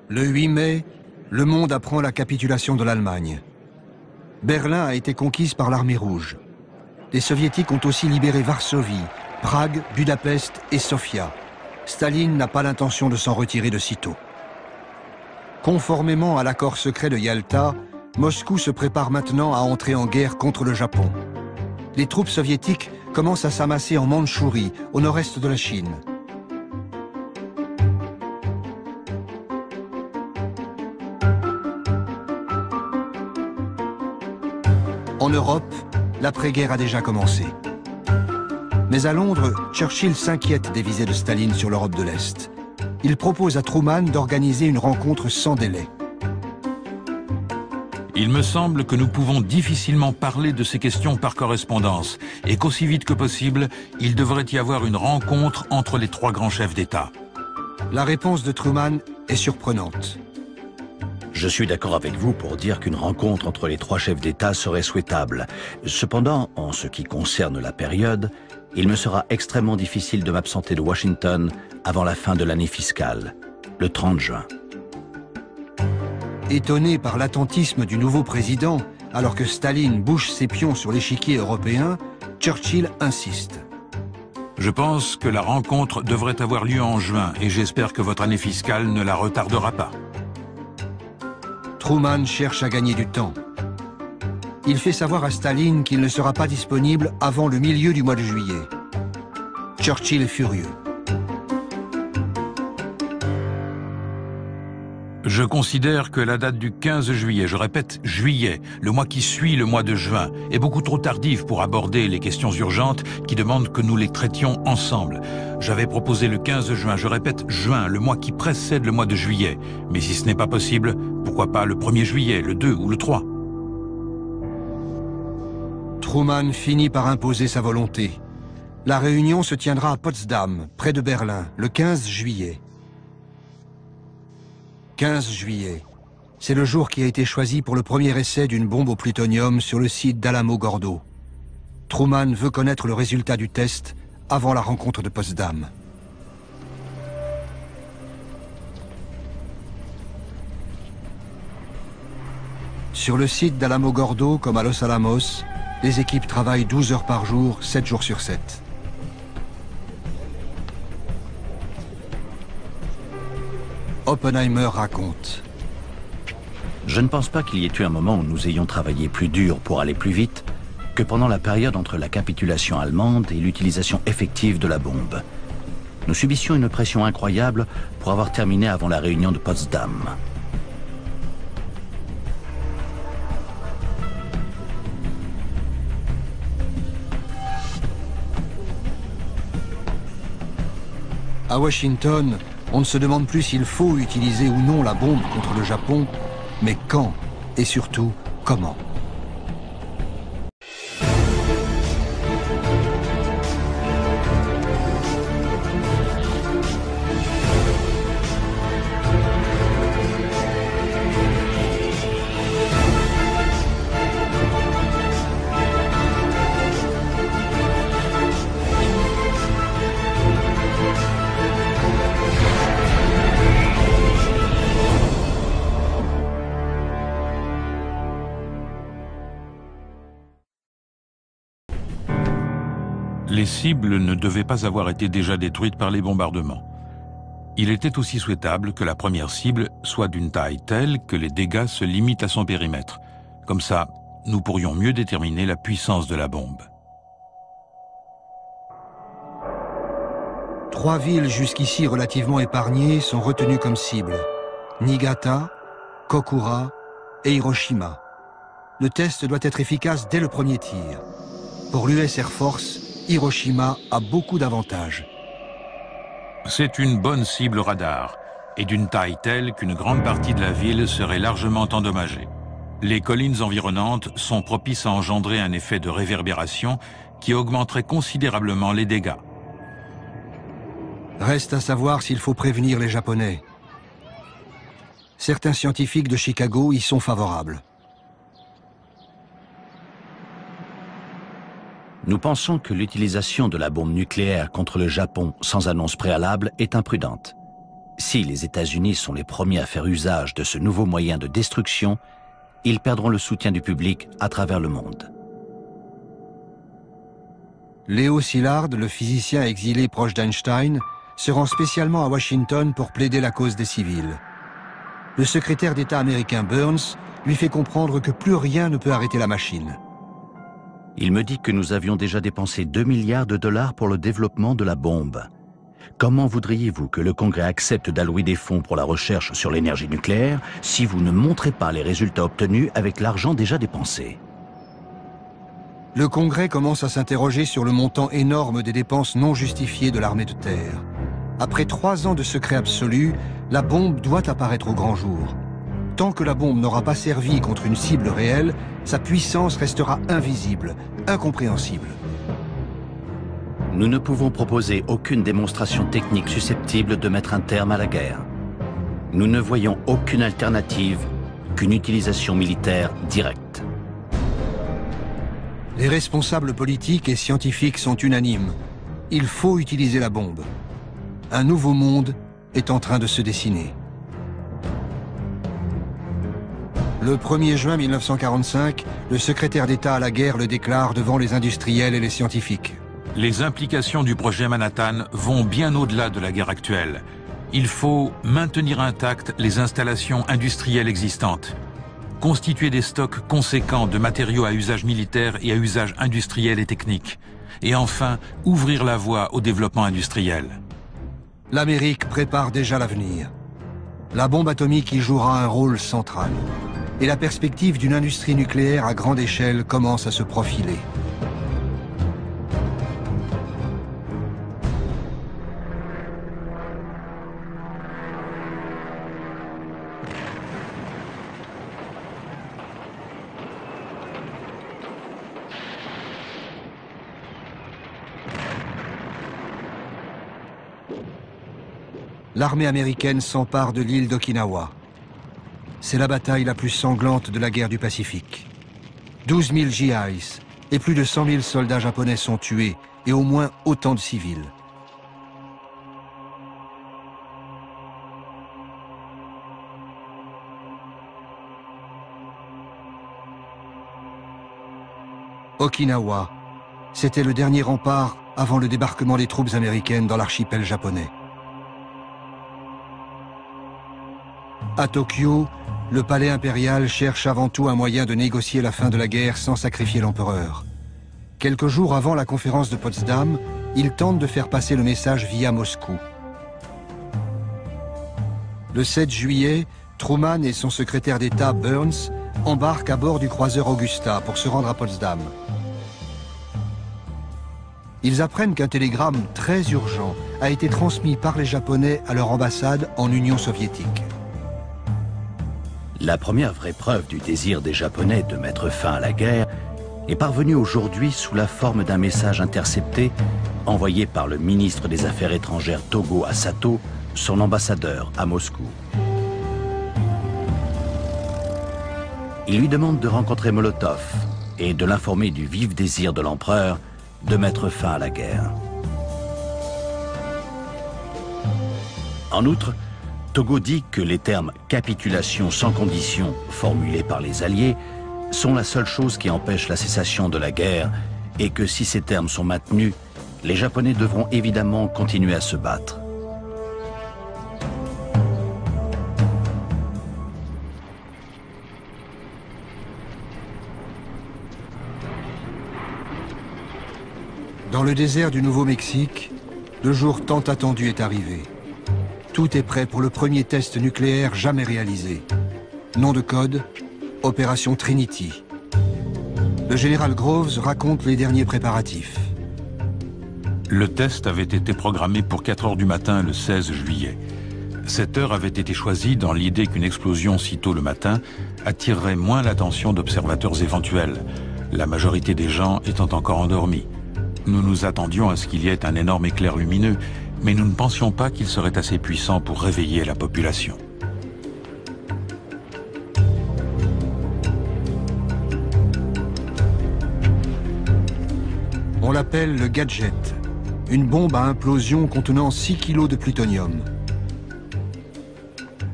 Le 8 mai, le monde apprend la capitulation de l'Allemagne. Berlin a été conquise par l'armée rouge. Les soviétiques ont aussi libéré Varsovie, Prague, Budapest et Sofia. Staline n'a pas l'intention de s'en retirer de sitôt. Conformément à l'accord secret de Yalta, Moscou se prépare maintenant à entrer en guerre contre le Japon. Les troupes soviétiques commencent à s'amasser en Mandchourie, au nord-est de la Chine. En Europe, l'après-guerre a déjà commencé. Mais à Londres, Churchill s'inquiète des visées de Staline sur l'Europe de l'Est. Il propose à Truman d'organiser une rencontre sans délai. Il me semble que nous pouvons difficilement parler de ces questions par correspondance et qu'aussi vite que possible, il devrait y avoir une rencontre entre les 3 grands chefs d'État. La réponse de Truman est surprenante. Je suis d'accord avec vous pour dire qu'une rencontre entre les 3 chefs d'État serait souhaitable. Cependant, en ce qui concerne la période, il me sera extrêmement difficile de m'absenter de Washington avant la fin de l'année fiscale, le 30 juin. Étonné par l'attentisme du nouveau président, alors que Staline bouge ses pions sur l'échiquier européen, Churchill insiste. Je pense que la rencontre devrait avoir lieu en juin et j'espère que votre année fiscale ne la retardera pas. Truman cherche à gagner du temps. Il fait savoir à Staline qu'il ne sera pas disponible avant le milieu du mois de juillet. Churchill est furieux. Je considère que la date du 15 juillet, je répète juillet, le mois qui suit le mois de juin, est beaucoup trop tardive pour aborder les questions urgentes qui demandent que nous les traitions ensemble. J'avais proposé le 15 juin, je répète juin, le mois qui précède le mois de juillet. Mais si ce n'est pas possible, pourquoi pas le 1er juillet, le 2 ou le 3 ? Truman finit par imposer sa volonté. La réunion se tiendra à Potsdam, près de Berlin, le 15 juillet. 15 juillet. C'est le jour qui a été choisi pour le premier essai d'une bombe au plutonium sur le site d'Alamogordo. Truman veut connaître le résultat du test avant la rencontre de Potsdam. Sur le site d'Alamogordo, comme à Los Alamos, les équipes travaillent 12 heures par jour, 7 jours sur 7. Oppenheimer raconte. Je ne pense pas qu'il y ait eu un moment où nous ayons travaillé plus dur pour aller plus vite, que pendant la période entre la capitulation allemande et l'utilisation effective de la bombe. Nous subissions une pression incroyable pour avoir terminé avant la réunion de Potsdam. À Washington, on ne se demande plus s'il faut utiliser ou non la bombe contre le Japon, mais quand et surtout comment. Les cibles ne devaient pas avoir été déjà détruites par les bombardements. Il était aussi souhaitable que la première cible soit d'une taille telle que les dégâts se limitent à son périmètre. Comme ça, nous pourrions mieux déterminer la puissance de la bombe. 3 villes jusqu'ici relativement épargnées sont retenues comme cibles. Niigata, Kokura et Hiroshima. Le test doit être efficace dès le premier tir. Pour l'US Air Force, Hiroshima a beaucoup d'avantages. C'est une bonne cible radar, et d'une taille telle qu'une grande partie de la ville serait largement endommagée. Les collines environnantes sont propices à engendrer un effet de réverbération qui augmenterait considérablement les dégâts. Reste à savoir s'il faut prévenir les Japonais. Certains scientifiques de Chicago y sont favorables. Nous pensons que l'utilisation de la bombe nucléaire contre le Japon sans annonce préalable est imprudente. Si les États-Unis sont les premiers à faire usage de ce nouveau moyen de destruction, ils perdront le soutien du public à travers le monde. Léo Szilard, le physicien exilé proche d'Einstein, se rend spécialement à Washington pour plaider la cause des civils. Le secrétaire d'État américain Burns lui fait comprendre que plus rien ne peut arrêter la machine. Il me dit que nous avions déjà dépensé 2 milliards de dollars pour le développement de la bombe. Comment voudriez-vous que le Congrès accepte d'allouer des fonds pour la recherche sur l'énergie nucléaire si vous ne montrez pas les résultats obtenus avec l'argent déjà dépensé? Le Congrès commence à s'interroger sur le montant énorme des dépenses non justifiées de l'armée de terre. Après 3 ans de secret absolu, la bombe doit apparaître au grand jour. Tant que la bombe n'aura pas servi contre une cible réelle, sa puissance restera invisible, incompréhensible. Nous ne pouvons proposer aucune démonstration technique susceptible de mettre un terme à la guerre. Nous ne voyons aucune alternative qu'une utilisation militaire directe. Les responsables politiques et scientifiques sont unanimes. Il faut utiliser la bombe. Un nouveau monde est en train de se dessiner. Le 1er juin 1945, le secrétaire d'État à la guerre le déclare devant les industriels et les scientifiques. Les implications du projet Manhattan vont bien au-delà de la guerre actuelle. Il faut maintenir intactes les installations industrielles existantes, constituer des stocks conséquents de matériaux à usage militaire et à usage industriel et technique, et enfin ouvrir la voie au développement industriel. L'Amérique prépare déjà l'avenir. La bombe atomique y jouera un rôle central. Et la perspective d'une industrie nucléaire à grande échelle commence à se profiler. L'armée américaine s'empare de l'île d'Okinawa. C'est la bataille la plus sanglante de la guerre du Pacifique. 12 000 GIs et plus de 100 000 soldats japonais sont tués et au moins autant de civils. Okinawa, c'était le dernier rempart avant le débarquement des troupes américaines dans l'archipel japonais. À Tokyo, le palais impérial cherche avant tout un moyen de négocier la fin de la guerre sans sacrifier l'empereur. Quelques jours avant la conférence de Potsdam, il tente de faire passer le message via Moscou. Le 7 juillet, Truman et son secrétaire d'État Burns embarquent à bord du croiseur Augusta pour se rendre à Potsdam. Ils apprennent qu'un télégramme très urgent a été transmis par les Japonais à leur ambassade en Union soviétique. La première vraie preuve du désir des Japonais de mettre fin à la guerre est parvenue aujourd'hui sous la forme d'un message intercepté envoyé par le ministre des Affaires étrangères Togo à Sato, son ambassadeur à Moscou. Il lui demande de rencontrer Molotov et de l'informer du vif désir de l'empereur de mettre fin à la guerre. En outre, Togo dit que les termes « capitulation sans condition » formulés par les Alliés sont la seule chose qui empêche la cessation de la guerre et que si ces termes sont maintenus, les Japonais devront évidemment continuer à se battre. Dans le désert du Nouveau-Mexique, le jour tant attendu est arrivé. Tout est prêt pour le premier test nucléaire jamais réalisé. Nom de code, Opération Trinity. Le général Groves raconte les derniers préparatifs. Le test avait été programmé pour 4 heures du matin le 16 juillet. Cette heure avait été choisie dans l'idée qu'une explosion si tôt le matin attirerait moins l'attention d'observateurs éventuels, la majorité des gens étant encore endormis. Nous nous attendions à ce qu'il y ait un énorme éclair lumineux, mais nous ne pensions pas qu'il serait assez puissant pour réveiller la population. On l'appelle le gadget, une bombe à implosion contenant 6 kilos de plutonium.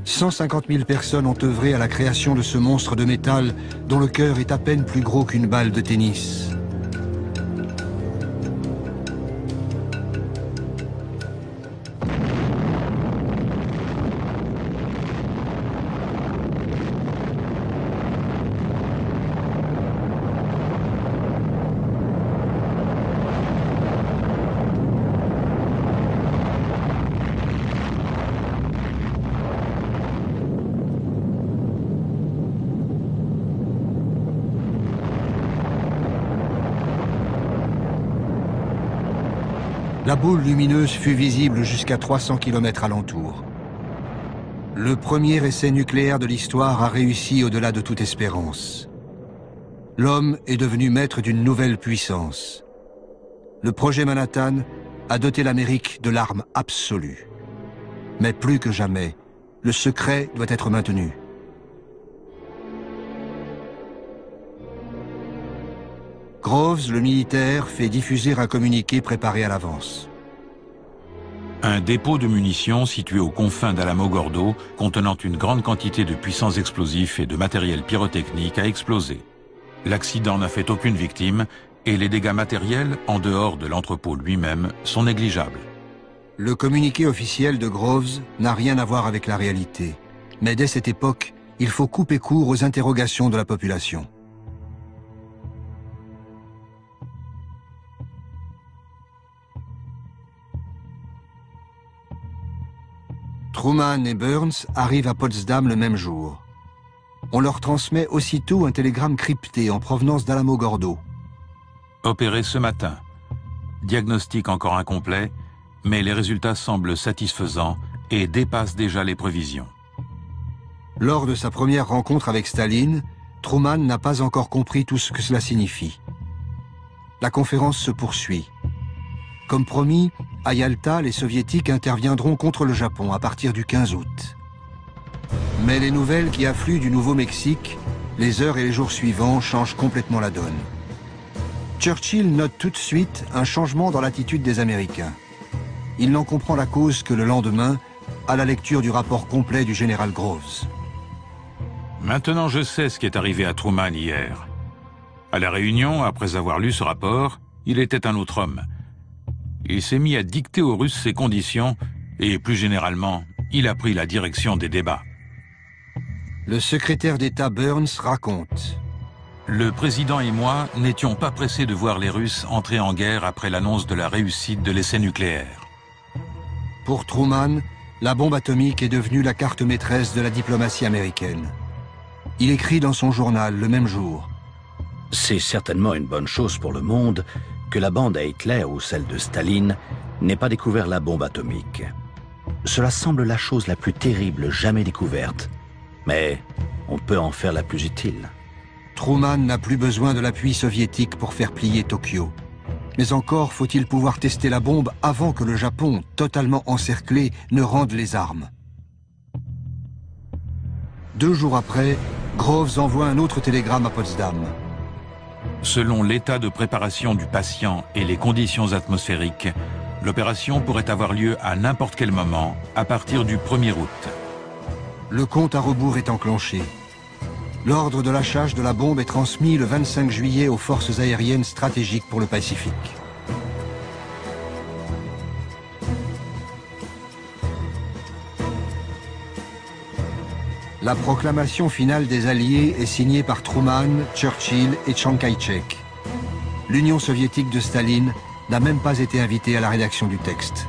150 000 personnes ont œuvré à la création de ce monstre de métal dont le cœur est à peine plus gros qu'une balle de tennis. La boule lumineuse fut visible jusqu'à 300 km alentour. Le premier essai nucléaire de l'histoire a réussi au-delà de toute espérance. L'homme est devenu maître d'une nouvelle puissance. Le projet Manhattan a doté l'Amérique de l'arme absolue. Mais plus que jamais, le secret doit être maintenu. Groves, le militaire, fait diffuser un communiqué préparé à l'avance. Un dépôt de munitions situé aux confins d'Alamogordo, contenant une grande quantité de puissants explosifs et de matériel pyrotechnique, a explosé. L'accident n'a fait aucune victime et les dégâts matériels, en dehors de l'entrepôt lui-même, sont négligeables. Le communiqué officiel de Groves n'a rien à voir avec la réalité. Mais dès cette époque, il faut couper court aux interrogations de la population. Truman et Burns arrivent à Potsdam le même jour. On leur transmet aussitôt un télégramme crypté en provenance d'Alamogordo. Opéré ce matin. Diagnostic encore incomplet, mais les résultats semblent satisfaisants et dépassent déjà les prévisions. Lors de sa première rencontre avec Staline, Truman n'a pas encore compris tout ce que cela signifie. La conférence se poursuit. Comme promis, à Yalta, les Soviétiques interviendront contre le Japon à partir du 15 août. Mais les nouvelles qui affluent du Nouveau-Mexique, les heures et les jours suivants changent complètement la donne. Churchill note tout de suite un changement dans l'attitude des Américains. Il n'en comprend la cause que le lendemain, à la lecture du rapport complet du général Groves. Maintenant, je sais ce qui est arrivé à Truman hier. À la réunion, après avoir lu ce rapport, il était un autre homme. Il s'est mis à dicter aux Russes ses conditions et, plus généralement, il a pris la direction des débats. Le secrétaire d'État Burns raconte. Le président et moi n'étions pas pressés de voir les Russes entrer en guerre après l'annonce de la réussite de l'essai nucléaire. Pour Truman, la bombe atomique est devenue la carte maîtresse de la diplomatie américaine. Il écrit dans son journal le même jour: « C'est certainement une bonne chose pour le monde que la bande à Hitler ou celle de Staline n'ait pas découvert la bombe atomique. Cela semble la chose la plus terrible jamais découverte, mais on peut en faire la plus utile. » Truman n'a plus besoin de l'appui soviétique pour faire plier Tokyo. Mais encore faut-il pouvoir tester la bombe avant que le Japon, totalement encerclé, ne rende les armes. 2 jours après, Groves envoie un autre télégramme à Potsdam. Selon l'état de préparation du patient et les conditions atmosphériques, l'opération pourrait avoir lieu à n'importe quel moment, à partir du 1er août. Le compte à rebours est enclenché. L'ordre de lâchage de la bombe est transmis le 25 juillet aux forces aériennes stratégiques pour le Pacifique. La proclamation finale des Alliés est signée par Truman, Churchill et Chiang Kai-shek. L'Union soviétique de Staline n'a même pas été invitée à la rédaction du texte.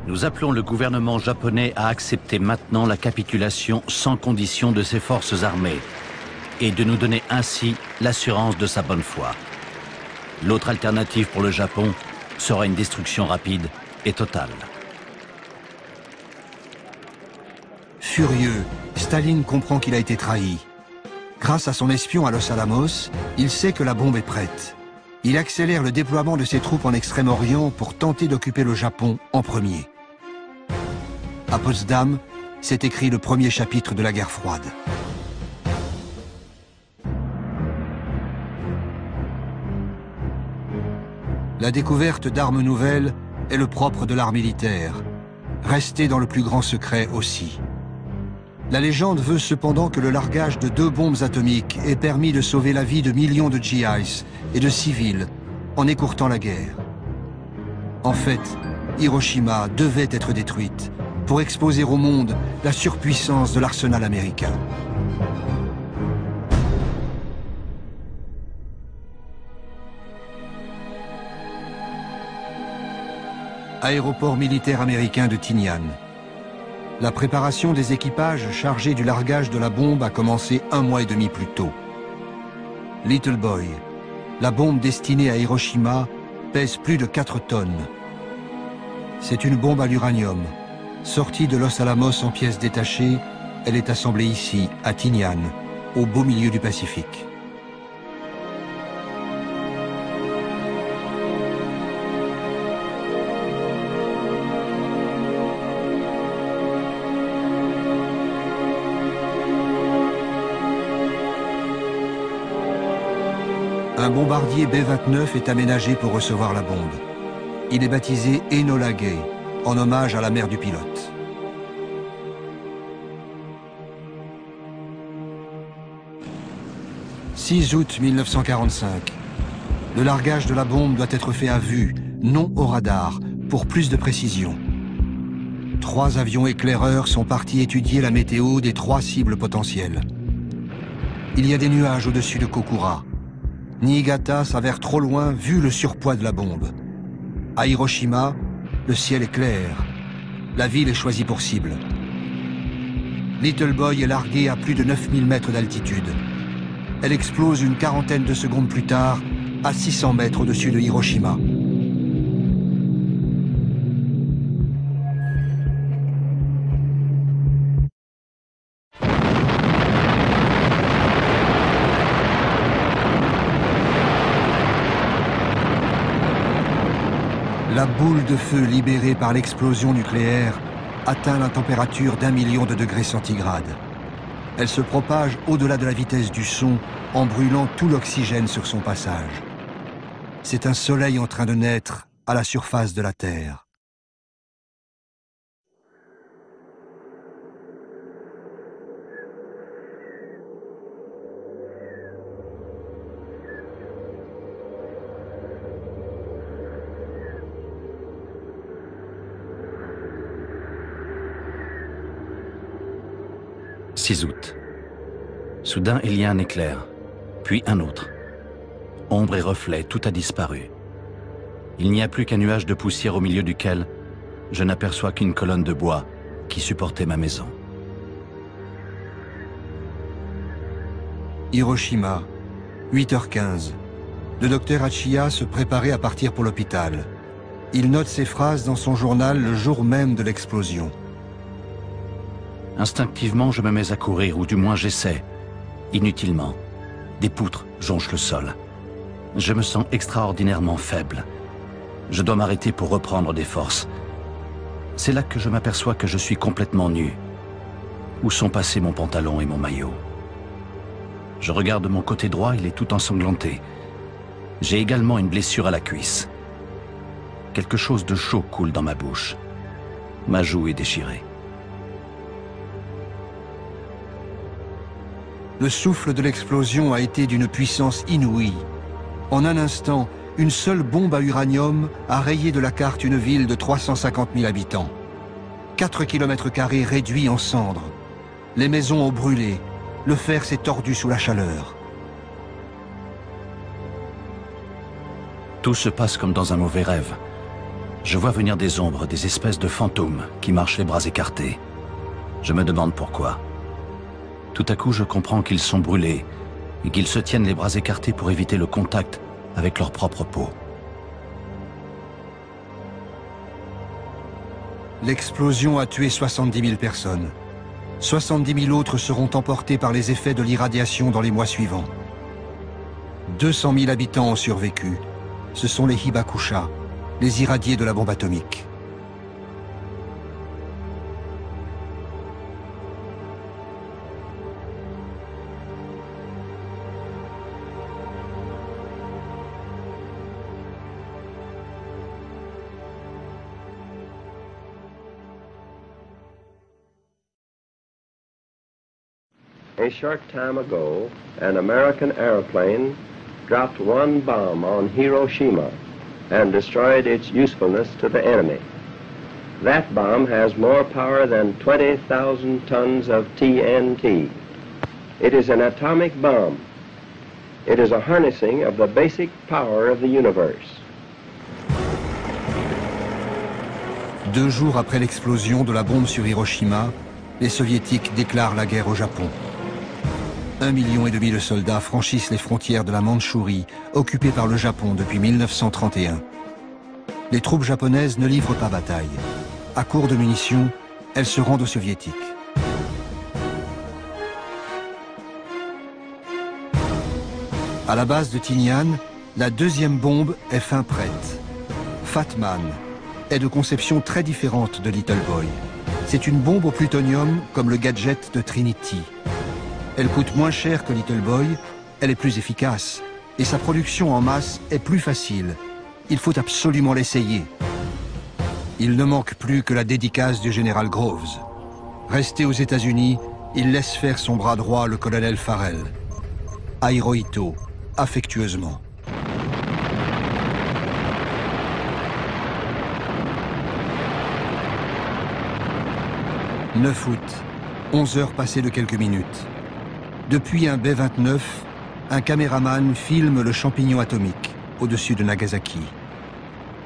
Nous appelons le gouvernement japonais à accepter maintenant la capitulation sans condition de ses forces armées et de nous donner ainsi l'assurance de sa bonne foi. L'autre alternative pour le Japon sera une destruction rapide et totale. Furieux, Staline comprend qu'il a été trahi. Grâce à son espion à Los Alamos, il sait que la bombe est prête. Il accélère le déploiement de ses troupes en Extrême-Orient pour tenter d'occuper le Japon en premier. À Potsdam, s'est écrit le premier chapitre de la guerre froide. La découverte d'armes nouvelles est le propre de l'art militaire, rester dans le plus grand secret aussi. La légende veut cependant que le largage de 2 bombes atomiques ait permis de sauver la vie de millions de GIs et de civils en écourtant la guerre. En fait, Hiroshima devait être détruite pour exposer au monde la surpuissance de l'arsenal américain. Aéroport militaire américain de Tinian. La préparation des équipages chargés du largage de la bombe a commencé 1 mois et demi plus tôt. Little Boy, la bombe destinée à Hiroshima, pèse plus de 4 tonnes. C'est une bombe à l'uranium. Sortie de Los Alamos en pièces détachées, elle est assemblée ici, à Tinian, au beau milieu du Pacifique. Un bombardier B-29 est aménagé pour recevoir la bombe. Il est baptisé Enola Gay, en hommage à la mère du pilote. « 6 août 1945. Le largage de la bombe doit être fait à vue, non au radar, pour plus de précision. 3 avions éclaireurs sont partis étudier la météo des 3 cibles potentielles. Il y a des nuages au-dessus de Kokura. Niigata s'avère trop loin vu le surpoids de la bombe. À Hiroshima, le ciel est clair. La ville est choisie pour cible. Little Boy est larguée à plus de 9000 mètres d'altitude. Elle explose une quarantaine de secondes plus tard, à 600 mètres au-dessus de Hiroshima. La boule de feu libérée par l'explosion nucléaire atteint la température d'1 million de degrés centigrades. Elle se propage au-delà de la vitesse du son en brûlant tout l'oxygène sur son passage. C'est un soleil en train de naître à la surface de la Terre. « 6 août. Soudain, il y a un éclair, puis un autre. Ombre et reflet, tout a disparu. Il n'y a plus qu'un nuage de poussière au milieu duquel je n'aperçois qu'une colonne de bois qui supportait ma maison. Hiroshima, 8h15. Le docteur Hachiya se préparait à partir pour l'hôpital. Il note ces phrases dans son journal le jour même de l'explosion. Instinctivement, je me mets à courir, ou du moins j'essaie. Inutilement. Des poutres jonchent le sol. Je me sens extraordinairement faible. Je dois m'arrêter pour reprendre des forces. C'est là que je m'aperçois que je suis complètement nu. Où sont passés mon pantalon et mon maillot? Je regarde mon côté droit, il est tout ensanglanté. J'ai également une blessure à la cuisse. Quelque chose de chaud coule dans ma bouche. Ma joue est déchirée. Le souffle de l'explosion a été d'une puissance inouïe. En un instant, une seule bombe à uranium a rayé de la carte une ville de 350 000 habitants. 4 km² réduits en cendres. Les maisons ont brûlé. Le fer s'est tordu sous la chaleur. Tout se passe comme dans un mauvais rêve. Je vois venir des ombres, des espèces de fantômes qui marchent les bras écartés. Je me demande pourquoi. Tout à coup, je comprends qu'ils sont brûlés et qu'ils se tiennent les bras écartés pour éviter le contact avec leur propre peau. L'explosion a tué 70 000 personnes. 70 000 autres seront emportés par les effets de l'irradiation dans les mois suivants. 200 000 habitants ont survécu. Ce sont les Hibakusha, les irradiés de la bombe atomique. A short time ago, an American airplane dropped one bomb on Hiroshima and destroyed its usefulness to the enemy. That bomb has more power than 20,000 tons of TNT. It is an atomic bomb. It is a harnessing of the basic power of the universe. 2 jours après l'explosion de la bombe sur Hiroshima, les Soviétiques déclarent la guerre au Japon. 1,5 million de soldats franchissent les frontières de la Mandchourie, occupée par le Japon depuis 1931. Les troupes japonaises ne livrent pas bataille. À court de munitions, elles se rendent aux Soviétiques. À la base de Tinian, la 2e bombe est fin prête. Fat Man est de conception très différente de Little Boy. C'est une bombe au plutonium comme le gadget de Trinity. Elle coûte moins cher que Little Boy, elle est plus efficace et sa production en masse est plus facile. Il faut absolument l'essayer. Il ne manque plus que la dédicace du général Groves. Resté aux États-Unis, il laisse faire son bras droit, le colonel Farrell. À Hirohito, affectueusement. « 9 août, 11 heures passées de quelques minutes. Depuis un B-29, un caméraman filme le champignon atomique au-dessus de Nagasaki.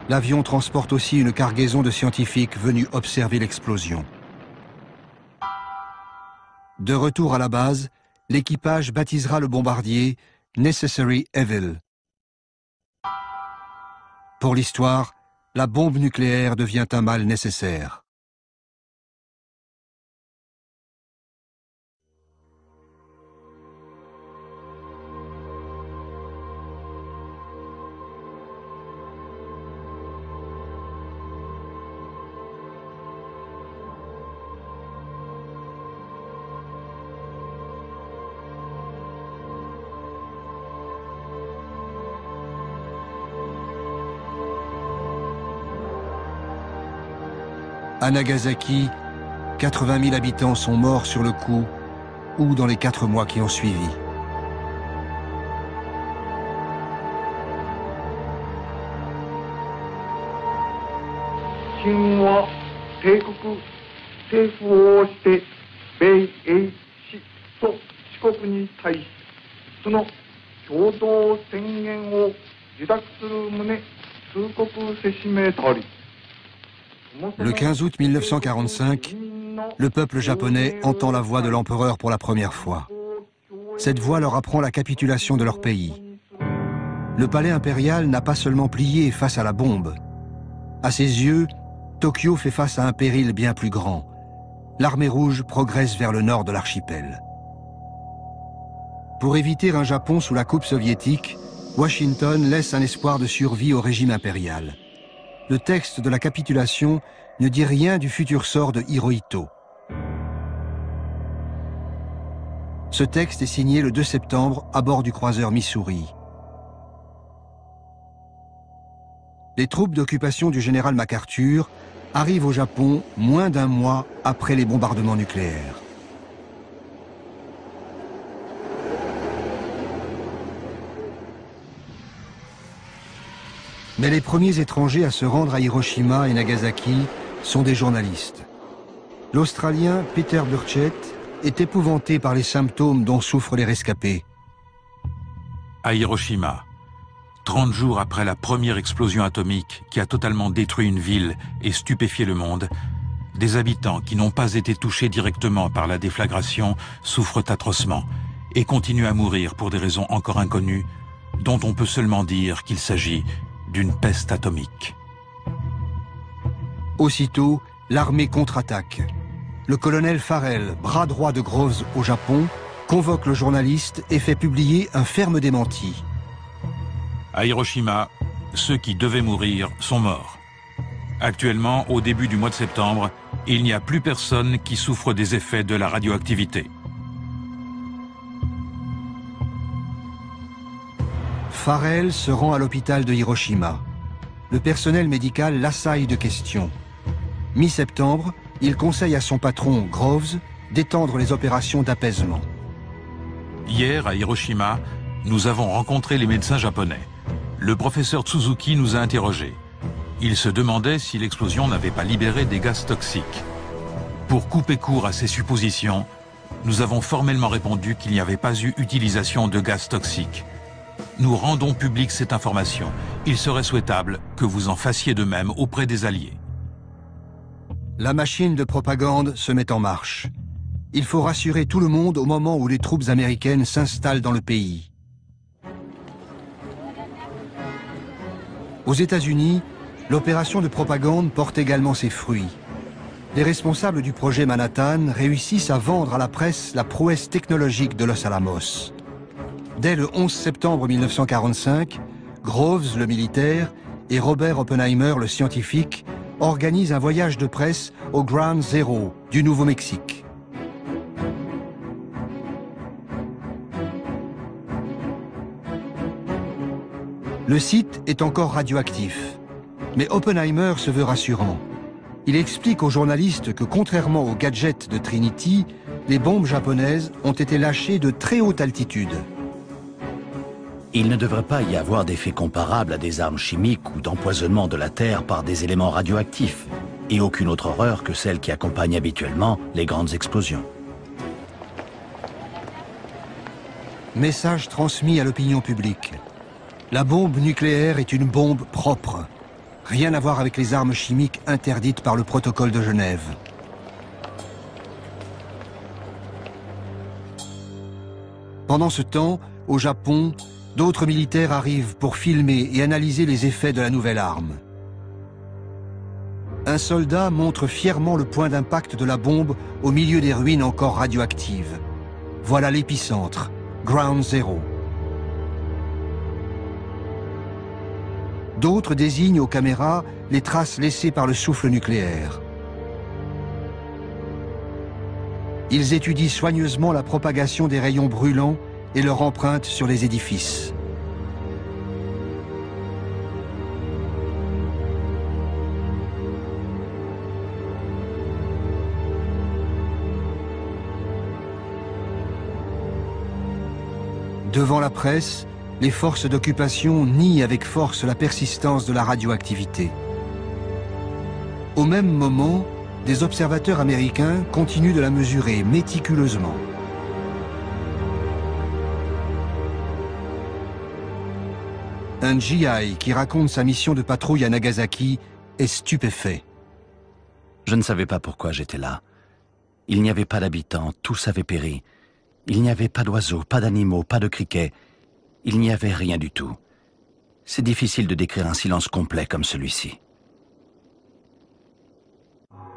L'avion transporte aussi une cargaison de scientifiques venus observer l'explosion. De retour à la base, l'équipage baptisera le bombardier Necessary Evil. Pour l'histoire, la bombe nucléaire devient un mal nécessaire. À Nagasaki, 80 000 habitants sont morts sur le coup ou dans les 4 mois qui ont suivi. 国に対しその共同宣言を受諾する旨通告せしめたり。Le 15 août 1945, le peuple japonais entend la voix de l'empereur pour la première fois. Cette voix leur apprend la capitulation de leur pays. Le palais impérial n'a pas seulement plié face à la bombe. À ses yeux, Tokyo fait face à un péril bien plus grand. L'armée rouge progresse vers le nord de l'archipel. Pour éviter un Japon sous la coupe soviétique, Washington laisse un espoir de survie au régime impérial. Le texte de la capitulation ne dit rien du futur sort de Hirohito. Ce texte est signé le 2 septembre à bord du croiseur Missouri. Les troupes d'occupation du général MacArthur arrivent au Japon moins d'un mois après les bombardements nucléaires. Mais les premiers étrangers à se rendre à Hiroshima et Nagasaki sont des journalistes. L'Australien Peter Burchett est épouvanté par les symptômes dont souffrent les rescapés. À Hiroshima, 30 jours après la première explosion atomique qui a totalement détruit une ville et stupéfié le monde, des habitants qui n'ont pas été touchés directement par la déflagration souffrent atrocement et continuent à mourir pour des raisons encore inconnues, dont on peut seulement dire qu'il s'agit d'une peste atomique. Aussitôt, l'armée contre-attaque. Le colonel Farrell, bras droit de Groves au Japon, convoque le journaliste et fait publier un ferme démenti. À Hiroshima, ceux qui devaient mourir sont morts. Actuellement, au début du mois de septembre, il n'y a plus personne qui souffre des effets de la radioactivité. Farrell se rend à l'hôpital de Hiroshima. Le personnel médical l'assaille de questions. Mi-septembre, il conseille à son patron, Groves, d'étendre les opérations d'apaisement. Hier, à Hiroshima, nous avons rencontré les médecins japonais. Le professeur Tsuzuki nous a interrogés. Il se demandait si l'explosion n'avait pas libéré des gaz toxiques. Pour couper court à ces suppositions, nous avons formellement répondu qu'il n'y avait pas eu utilisation de gaz toxiques. Nous rendons publique cette information. Il serait souhaitable que vous en fassiez de même auprès des Alliés. La machine de propagande se met en marche. Il faut rassurer tout le monde au moment où les troupes américaines s'installent dans le pays. Aux États-Unis, l'opération de propagande porte également ses fruits. Les responsables du projet Manhattan réussissent à vendre à la presse la prouesse technologique de Los Alamos. Dès le 11 septembre 1945, Groves, le militaire, et Robert Oppenheimer, le scientifique, organisent un voyage de presse au Ground Zero du Nouveau-Mexique. Le site est encore radioactif, mais Oppenheimer se veut rassurant. Il explique aux journalistes que contrairement aux gadgets de Trinity, les bombes japonaises ont été lâchées de très haute altitude. Il ne devrait pas y avoir d'effet comparable à des armes chimiques ou d'empoisonnement de la Terre par des éléments radioactifs, et aucune autre horreur que celle qui accompagne habituellement les grandes explosions. Message transmis à l'opinion publique. La bombe nucléaire est une bombe propre. Rien à voir avec les armes chimiques interdites par le protocole de Genève. Pendant ce temps, au Japon, d'autres militaires arrivent pour filmer et analyser les effets de la nouvelle arme. Un soldat montre fièrement le point d'impact de la bombe au milieu des ruines encore radioactives. Voilà l'épicentre, Ground Zero. D'autres désignent aux caméras les traces laissées par le souffle nucléaire. Ils étudient soigneusement la propagation des rayons brûlants et leur empreinte sur les édifices. Devant la presse, les forces d'occupation nient avec force la persistance de la radioactivité. Au même moment, des observateurs américains continuent de la mesurer méticuleusement. Un GI qui raconte sa mission de patrouille à Nagasaki est stupéfait. Je ne savais pas pourquoi j'étais là. Il n'y avait pas d'habitants, tous avaient péri. Il n'y avait pas d'oiseaux, pas d'animaux, pas de criquets. Il n'y avait rien du tout. C'est difficile de décrire un silence complet comme celui-ci.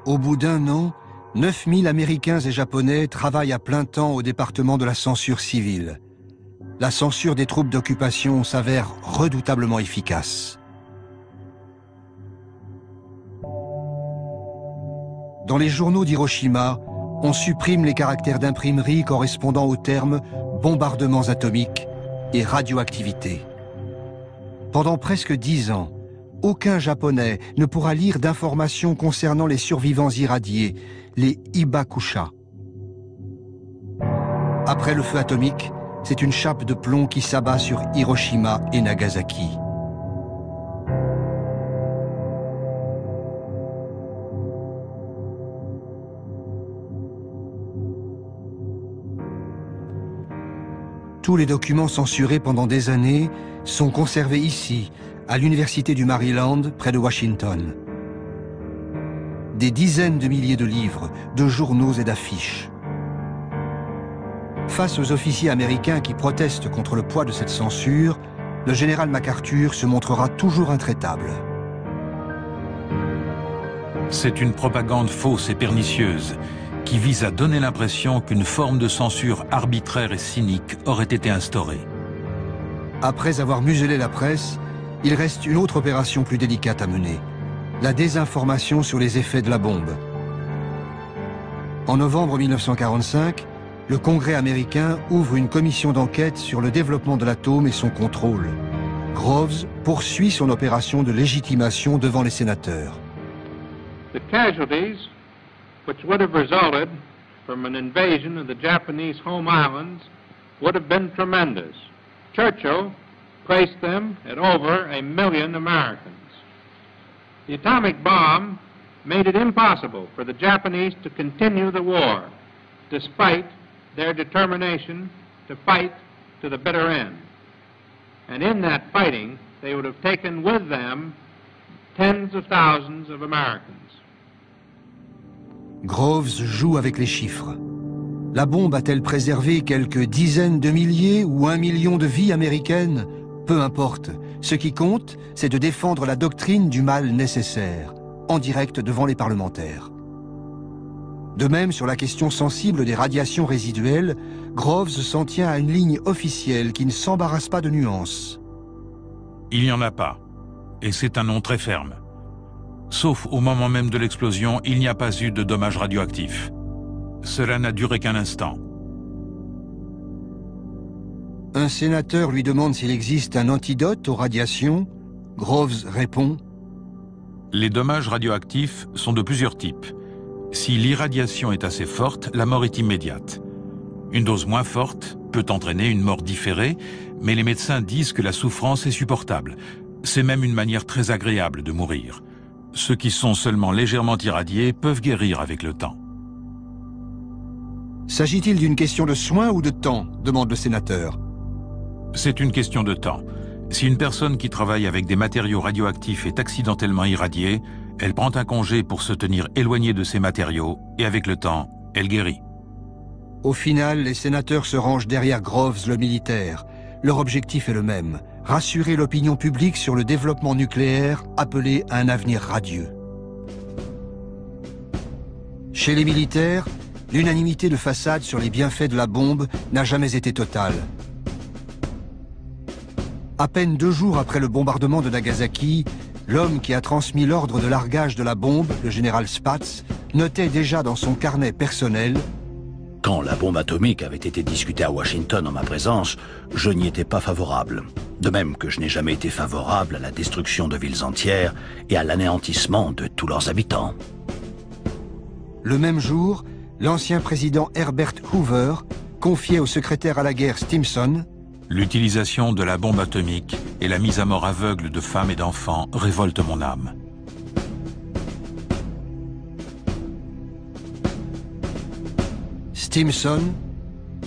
Au bout d'un an, 9000 Américains et Japonais travaillent à plein temps au département de la censure civile. La censure des troupes d'occupation s'avère redoutablement efficace. Dans les journaux d'Hiroshima, on supprime les caractères d'imprimerie correspondant aux termes bombardements atomiques et radioactivité. Pendant presque 10 ans, aucun Japonais ne pourra lire d'informations concernant les survivants irradiés, les Hibakusha. Après le feu atomique, c'est une chape de plomb qui s'abat sur Hiroshima et Nagasaki. Tous les documents censurés pendant des années sont conservés ici, à l'Université du Maryland, près de Washington. Des dizaines de milliers de livres, de journaux et d'affiches. Face aux officiers américains qui protestent contre le poids de cette censure, le général MacArthur se montrera toujours intraitable. C'est une propagande fausse et pernicieuse qui vise à donner l'impression qu'une forme de censure arbitraire et cynique aurait été instaurée. Après avoir muselé la presse, il reste une autre opération plus délicate à mener, la désinformation sur les effets de la bombe. En novembre 1945, le Congrès américain ouvre une commission d'enquête sur le développement de l'atome et son contrôle. Groves poursuit son opération de légitimation devant les sénateurs. The casualties which would have resulted from an invasion of the Japanese home islands would have been tremendous. Churchill placed them at over 1 million Americans. The atomic bomb made it impossible for the Japanese to continue the war, despite their determination to fight to the bitter end. And in that fighting, they would have taken with them tens of thousands of Americans. Groves joue avec les chiffres. La bombe a-t-elle préservé quelques dizaines de milliers ou 1 million de vies américaines? Peu importe. Ce qui compte, c'est de défendre la doctrine du mal nécessaire, en direct devant les parlementaires. De même, sur la question sensible des radiations résiduelles, Groves s'en tient à une ligne officielle qui ne s'embarrasse pas de nuances. Il n'y en a pas, et c'est un nom très ferme. Sauf au moment même de l'explosion, il n'y a pas eu de dommages radioactifs. Cela n'a duré qu'un instant. Un sénateur lui demande s'il existe un antidote aux radiations. Groves répond: Les dommages radioactifs sont de plusieurs types. Si l'irradiation est assez forte, la mort est immédiate. Une dose moins forte peut entraîner une mort différée, mais les médecins disent que la souffrance est supportable. C'est même une manière très agréable de mourir. Ceux qui sont seulement légèrement irradiés peuvent guérir avec le temps. S'agit-il d'une question de soins ou de temps? Demande le sénateur. C'est une question de temps. Si une personne qui travaille avec des matériaux radioactifs est accidentellement irradiée, elle prend un congé pour se tenir éloignée de ces matériaux et avec le temps, elle guérit. Au final, les sénateurs se rangent derrière Groves, le militaire. Leur objectif est le même, rassurer l'opinion publique sur le développement nucléaire appelé à un avenir radieux. Chez les militaires, l'unanimité de façade sur les bienfaits de la bombe n'a jamais été totale. À peine 2 jours après le bombardement de Nagasaki, l'homme qui a transmis l'ordre de largage de la bombe, le général Spaatz, notait déjà dans son carnet personnel: Quand la bombe atomique avait été discutée à Washington en ma présence, je n'y étais pas favorable. De même que je n'ai jamais été favorable à la destruction de villes entières et à l'anéantissement de tous leurs habitants. Le même jour, l'ancien président Herbert Hoover confiait au secrétaire à la guerre Stimson: L'utilisation de la bombe atomique et la mise à mort aveugle de femmes et d'enfants révoltent mon âme. Stimson,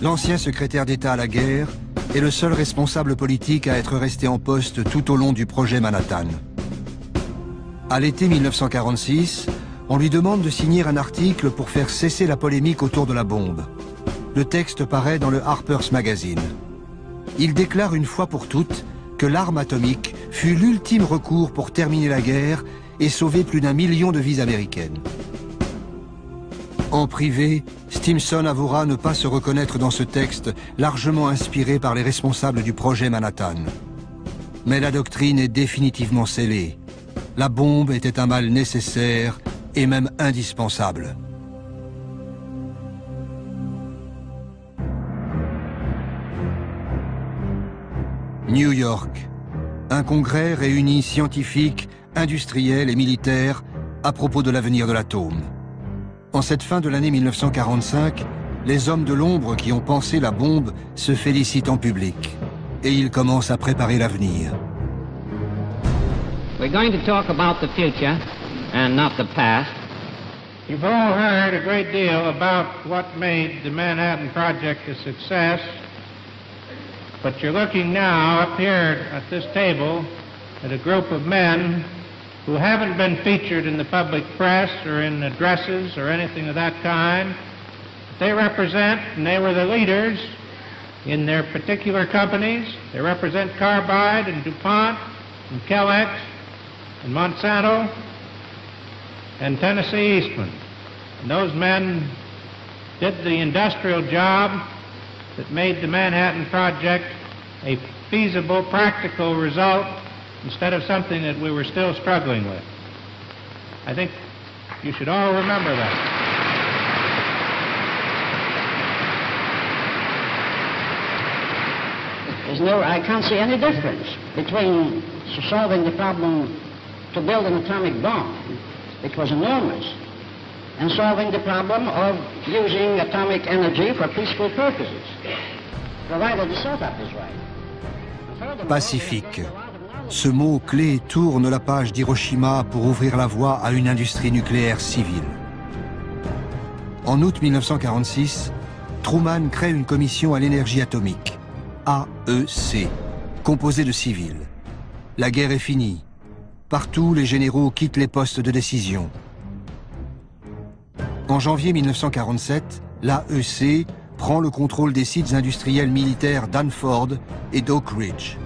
l'ancien secrétaire d'État à la guerre, est le seul responsable politique à être resté en poste tout au long du projet Manhattan. À l'été 1946, on lui demande de signer un article pour faire cesser la polémique autour de la bombe. Le texte paraît dans le Harper's Magazine. Il déclare une fois pour toutes que l'arme atomique fut l'ultime recours pour terminer la guerre et sauver plus d'1 million de vies américaines. En privé, Stimson avouera ne pas se reconnaître dans ce texte largement inspiré par les responsables du projet Manhattan. Mais la doctrine est définitivement scellée. La bombe était un mal nécessaire et même indispensable. New York. Un congrès réunit scientifiques, industriels et militaires à propos de l'avenir de l'atome. En cette fin de l'année 1945, les hommes de l'ombre qui ont pensé la bombe se félicitent en public. Et ils commencent à préparer l'avenir. We're going to talk about the future and not the past. You've all heard a great deal about what made the Manhattan Project a success, but you're looking now up here at this table at a group of men who haven't been featured in the public press or in addresses or anything of that kind. They represent, and they were the leaders in their particular companies. They represent Carbide and DuPont and Kellex and Monsanto and Tennessee Eastman. And those men did the industrial job that made the Manhattan Project a feasible, practical result instead of something that we were still struggling with. I think you should all remember that. I can't see any difference between solving the problem to build an atomic bomb, which was enormous, and solving the problem of using atomic energy for peaceful purposes, provided the setup is right. Pacifique. Ce mot clé tourne la page d'Hiroshima pour ouvrir la voie à une industrie nucléaire civile. En août 1946, Truman crée une commission à l'énergie atomique, AEC, composée de civils. La guerre est finie. Partout, les généraux quittent les postes de décision. En janvier 1947, l'AEC prend le contrôle des sites industriels militaires d'Hanford et d'Oak Ridge.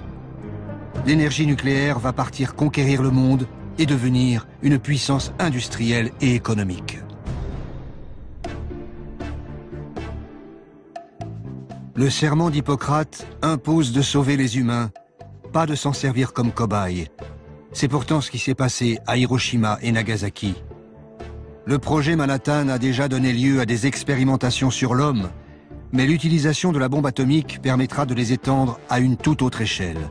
L'énergie nucléaire va partir conquérir le monde et devenir une puissance industrielle et économique. Le serment d'Hippocrate impose de sauver les humains, pas de s'en servir comme cobayes. C'est pourtant ce qui s'est passé à Hiroshima et Nagasaki. Le projet Manhattan a déjà donné lieu à des expérimentations sur l'homme, mais l'utilisation de la bombe atomique permettra de les étendre à une toute autre échelle.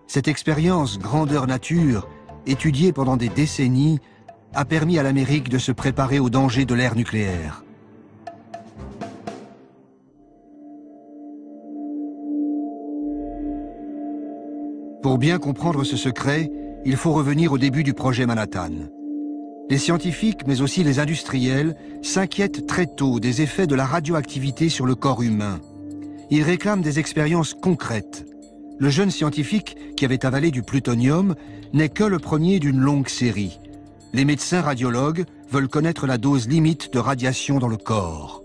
Cette expérience grandeur nature, étudiée pendant des décennies, a permis à l'Amérique de se préparer aux dangers de l'ère nucléaire. Pour bien comprendre ce secret, il faut revenir au début du projet Manhattan. Les scientifiques, mais aussi les industriels, s'inquiètent très tôt des effets de la radioactivité sur le corps humain. Ils réclament des expériences concrètes. Le jeune scientifique, qui avait avalé du plutonium, n'est que le premier d'une longue série. Les médecins radiologues veulent connaître la dose limite de radiation dans le corps.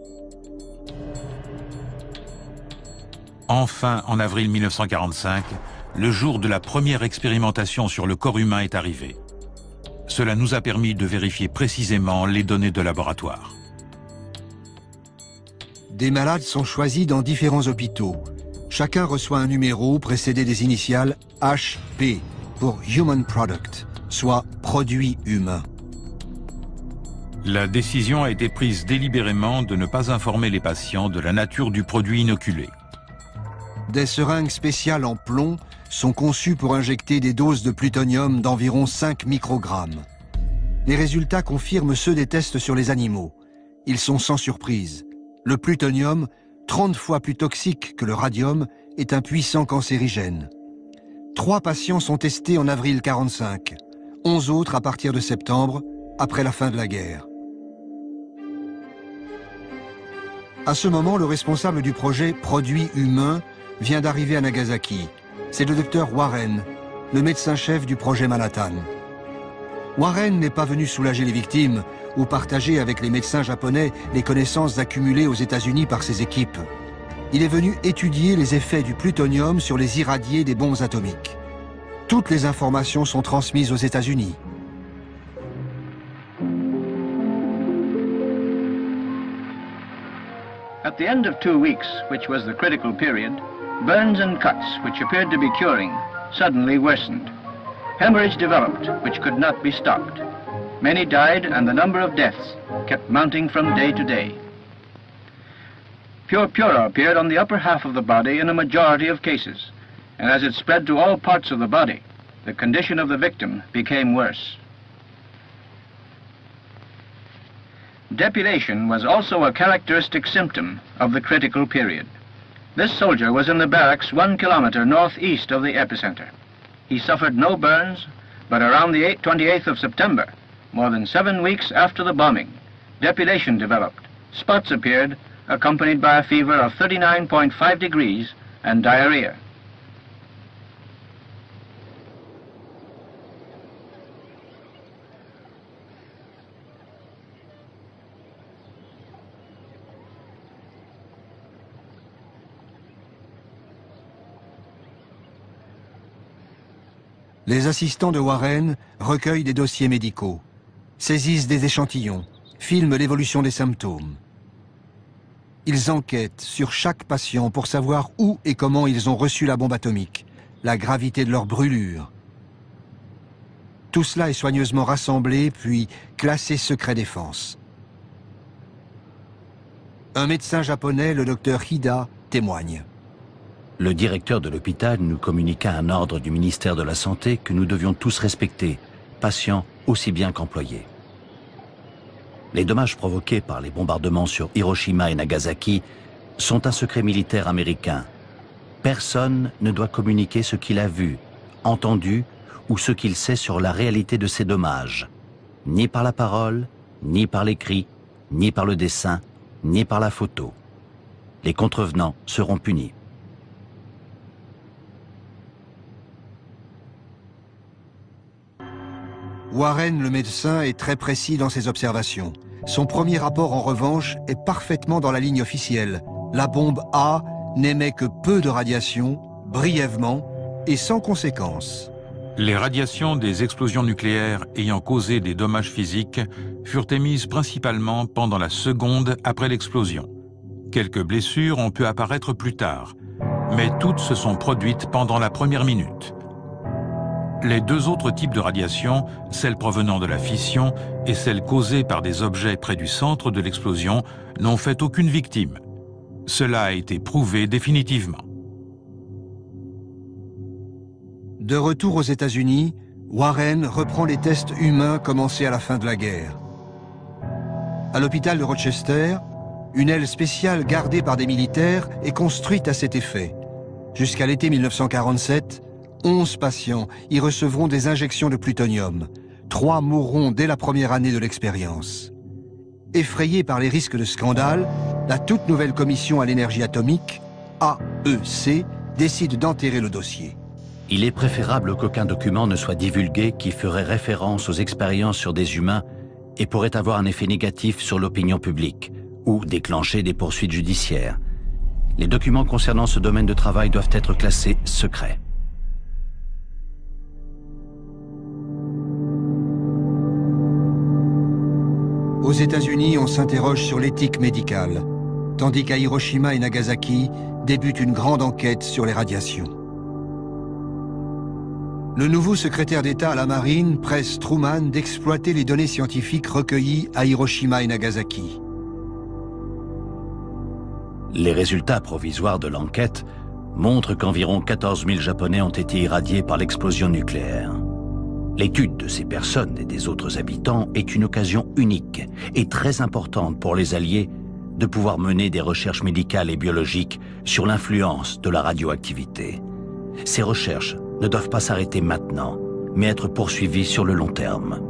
Enfin, en avril 1945, le jour de la première expérimentation sur le corps humain est arrivé. Cela nous a permis de vérifier précisément les données de laboratoire. Des malades sont choisis dans différents hôpitaux. Chacun reçoit un numéro précédé des initiales HP pour Human Product, soit produit humain. La décision a été prise délibérément de ne pas informer les patients de la nature du produit inoculé. Des seringues spéciales en plomb sont conçues pour injecter des doses de plutonium d'environ 5 microgrammes. Les résultats confirment ceux des tests sur les animaux. Ils sont sans surprise. Le plutonium, 30 fois plus toxique que le radium, est un puissant cancérigène. 3 patients sont testés en avril 1945, 11 autres à partir de septembre, après la fin de la guerre. À ce moment, le responsable du projet Produit humain vient d'arriver à Nagasaki. C'est le docteur Warren, le médecin-chef du projet Manhattan. Warren n'est pas venu soulager les victimes ou partager avec les médecins japonais les connaissances accumulées aux États-Unis par ses équipes. Il est venu étudier les effets du plutonium sur les irradiés des bombes atomiques. Toutes les informations sont transmises aux États-Unis. At the end of 2 weeks, which was the critical period, burns and cuts, which appeared to be curing, suddenly worsened. Hemorrhage developed, which could not be stopped. Many died, and the number of deaths kept mounting from day to day. Purpura appeared on the upper half of the body in a majority of cases, and as it spread to all parts of the body, the condition of the victim became worse. Depilation was also a characteristic symptom of the critical period. This soldier was in the barracks 1 kilometer northeast of the epicenter. He suffered no burns, but around the 28th of September, more than 7 weeks after the bombing, depilation developed. Spots appeared, accompanied by a fever of 39.5 degrees and diarrhea. Les assistants de Warren recueillent des dossiers médicaux, saisissent des échantillons, filment l'évolution des symptômes. Ils enquêtent sur chaque patient pour savoir où et comment ils ont reçu la bombe atomique, la gravité de leur brûlure. Tout cela est soigneusement rassemblé, puis classé secret défense. Un médecin japonais, le docteur Hida, témoigne. Le directeur de l'hôpital nous communiqua un ordre du ministère de la Santé que nous devions tous respecter, patients aussi bien qu'employés. Les dommages provoqués par les bombardements sur Hiroshima et Nagasaki sont un secret militaire américain. Personne ne doit communiquer ce qu'il a vu, entendu ou ce qu'il sait sur la réalité de ces dommages, ni par la parole, ni par l'écrit, ni par le dessin, ni par la photo. Les contrevenants seront punis. Warren, le médecin, est très précis dans ses observations. Son premier rapport, en revanche, est parfaitement dans la ligne officielle. La bombe A n'émet que peu de radiation, brièvement et sans conséquence. Les radiations des explosions nucléaires ayant causé des dommages physiques furent émises principalement pendant la seconde après l'explosion. Quelques blessures ont pu apparaître plus tard, mais toutes se sont produites pendant la première minute. Les deux autres types de radiations, celle provenant de la fission et celle causée par des objets près du centre de l'explosion, n'ont fait aucune victime. Cela a été prouvé définitivement. De retour aux États-Unis, Warren reprend les tests humains commencés à la fin de la guerre. À l'hôpital de Rochester, une aile spéciale gardée par des militaires est construite à cet effet. Jusqu'à l'été 1947, 11 patients y recevront des injections de plutonium. 3 mourront dès la première année de l'expérience. Effrayée par les risques de scandale, la toute nouvelle commission à l'énergie atomique, AEC, décide d'enterrer le dossier. Il est préférable qu'aucun document ne soit divulgué qui ferait référence aux expériences sur des humains et pourrait avoir un effet négatif sur l'opinion publique ou déclencher des poursuites judiciaires. Les documents concernant ce domaine de travail doivent être classés secrets. Aux États-Unis, on s'interroge sur l'éthique médicale, tandis qu'à Hiroshima et Nagasaki débute une grande enquête sur les radiations. Le nouveau secrétaire d'État à la Marine presse Truman d'exploiter les données scientifiques recueillies à Hiroshima et Nagasaki. Les résultats provisoires de l'enquête montrent qu'environ 14 000 Japonais ont été irradiés par l'explosion nucléaire. L'étude de ces personnes et des autres habitants est une occasion unique et très importante pour les Alliés de pouvoir mener des recherches médicales et biologiques sur l'influence de la radioactivité. Ces recherches ne doivent pas s'arrêter maintenant, mais être poursuivies sur le long terme.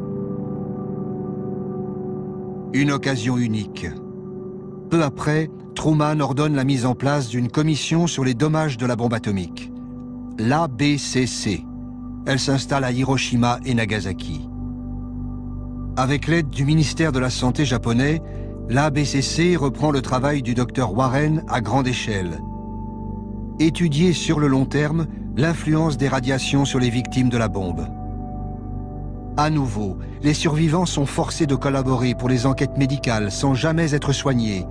Une occasion unique. Peu après, Truman ordonne la mise en place d'une commission sur les dommages de la bombe atomique, l'ABCC. Elle s'installe à Hiroshima et Nagasaki. Avec l'aide du ministère de la Santé japonais, l'ABCC reprend le travail du docteur Warren à grande échelle. Étudier sur le long terme l'influence des radiations sur les victimes de la bombe. À nouveau, les survivants sont forcés de collaborer pour les enquêtes médicales sans jamais être soignés.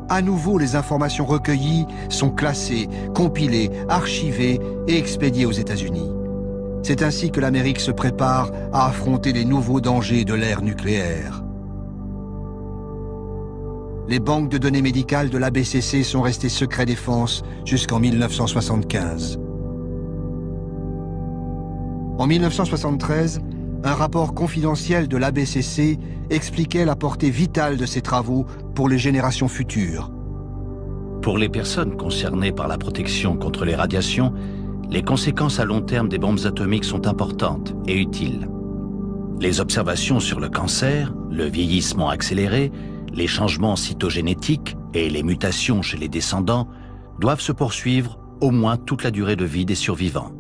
À nouveau, les informations recueillies sont classées, compilées, archivées et expédiées aux États-Unis. C'est ainsi que l'Amérique se prépare à affronter les nouveaux dangers de l'ère nucléaire. Les banques de données médicales de l'ABCC sont restées secret défense jusqu'en 1975. En 1973, un rapport confidentiel de l'ABCC expliquait la portée vitale de ces travaux pour les générations futures. Pour les personnes concernées par la protection contre les radiations, les conséquences à long terme des bombes atomiques sont importantes et utiles. Les observations sur le cancer, le vieillissement accéléré, les changements cytogénétiques et les mutations chez les descendants doivent se poursuivre au moins toute la durée de vie des survivants.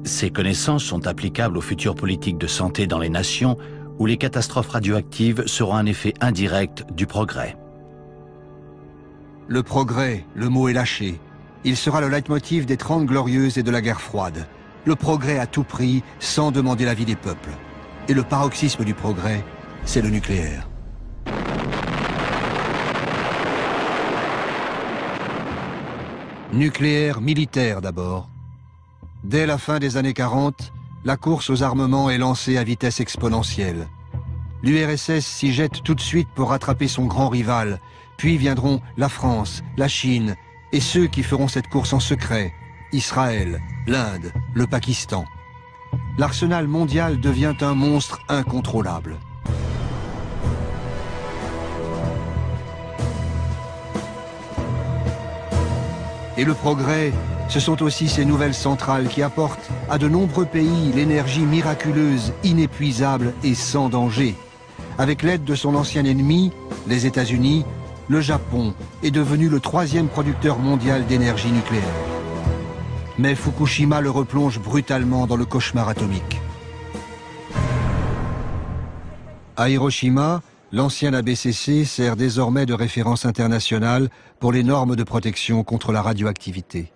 Ces connaissances sont applicables aux futures politiques de santé dans les nations où les catastrophes radioactives seront un effet indirect du progrès. Le progrès, le mot est lâché. Il sera le leitmotiv des 30 Glorieuses et de la guerre froide. Le progrès à tout prix, sans demander l'avis des peuples. Et le paroxysme du progrès, c'est le nucléaire. Nucléaire militaire d'abord. Dès la fin des années 40, la course aux armements est lancée à vitesse exponentielle. L'URSS s'y jette tout de suite pour rattraper son grand rival, puis viendront la France, la Chine, et ceux qui feront cette course en secret, Israël, l'Inde, le Pakistan. L'arsenal mondial devient un monstre incontrôlable. Et le progrès, ce sont aussi ces nouvelles centrales qui apportent à de nombreux pays l'énergie miraculeuse, inépuisable et sans danger. Avec l'aide de son ancien ennemi, les États-Unis, le Japon est devenu le 3e producteur mondial d'énergie nucléaire. Mais Fukushima le replonge brutalement dans le cauchemar atomique. À Hiroshima, l'ancien ABCC sert désormais de référence internationale pour les normes de protection contre la radioactivité.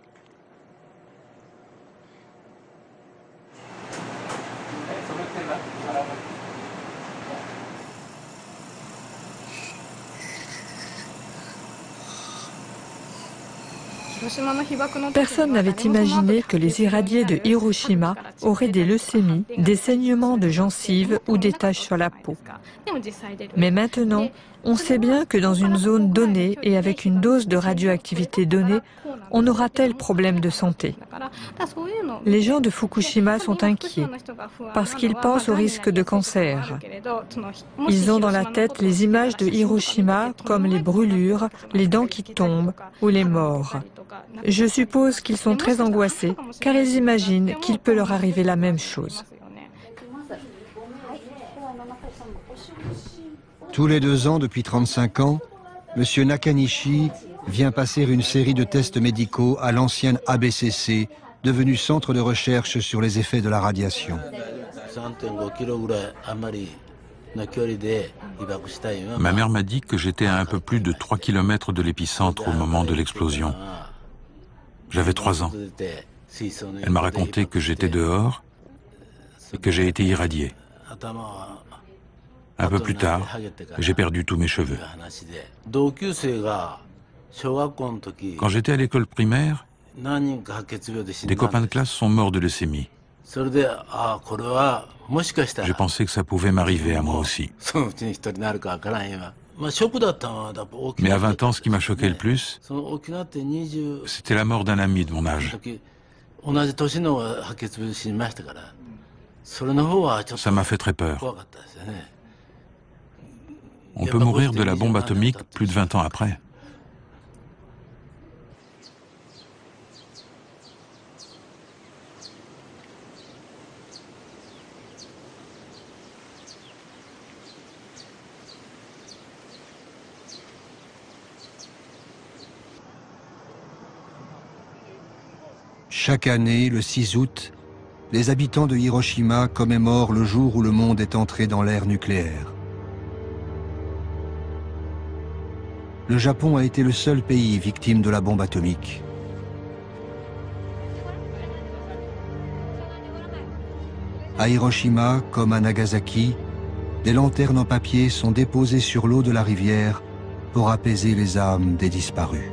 Personne n'avait imaginé que les irradiés de Hiroshima auraient des leucémies, des saignements de gencives ou des taches sur la peau. Mais maintenant, on sait bien que dans une zone donnée et avec une dose de radioactivité donnée, on aura tel problème de santé. Les gens de Fukushima sont inquiets parce qu'ils pensent au risque de cancer. Ils ont dans la tête les images de Hiroshima comme les brûlures, les dents qui tombent ou les morts. Je suppose qu'ils sont très angoissés car ils imaginent qu'il peut leur arriver la même chose. Tous les 2 ans depuis 35 ans, M. Nakanishi vient passer une série de tests médicaux à l'ancienne ABCC, devenue centre de recherche sur les effets de la radiation. Ma mère m'a dit que j'étais à un peu plus de 3 km de l'épicentre au moment de l'explosion. J'avais 3 ans. Elle m'a raconté que j'étais dehors et que j'ai été irradié. Un peu plus tard, j'ai perdu tous mes cheveux. Quand j'étais à l'école primaire, des copains de classe sont morts de leucémie. J'ai pensé que ça pouvait m'arriver à moi aussi. Mais à 20 ans, ce qui m'a choqué le plus, c'était la mort d'un ami de mon âge. Ça m'a fait très peur. On peut mourir de la bombe atomique plus de 20 ans après. Chaque année, le 6 août, les habitants de Hiroshima commémorent le jour où le monde est entré dans l'ère nucléaire. Le Japon a été le seul pays victime de la bombe atomique. À Hiroshima, comme à Nagasaki, des lanternes en papier sont déposées sur l'eau de la rivière pour apaiser les âmes des disparus.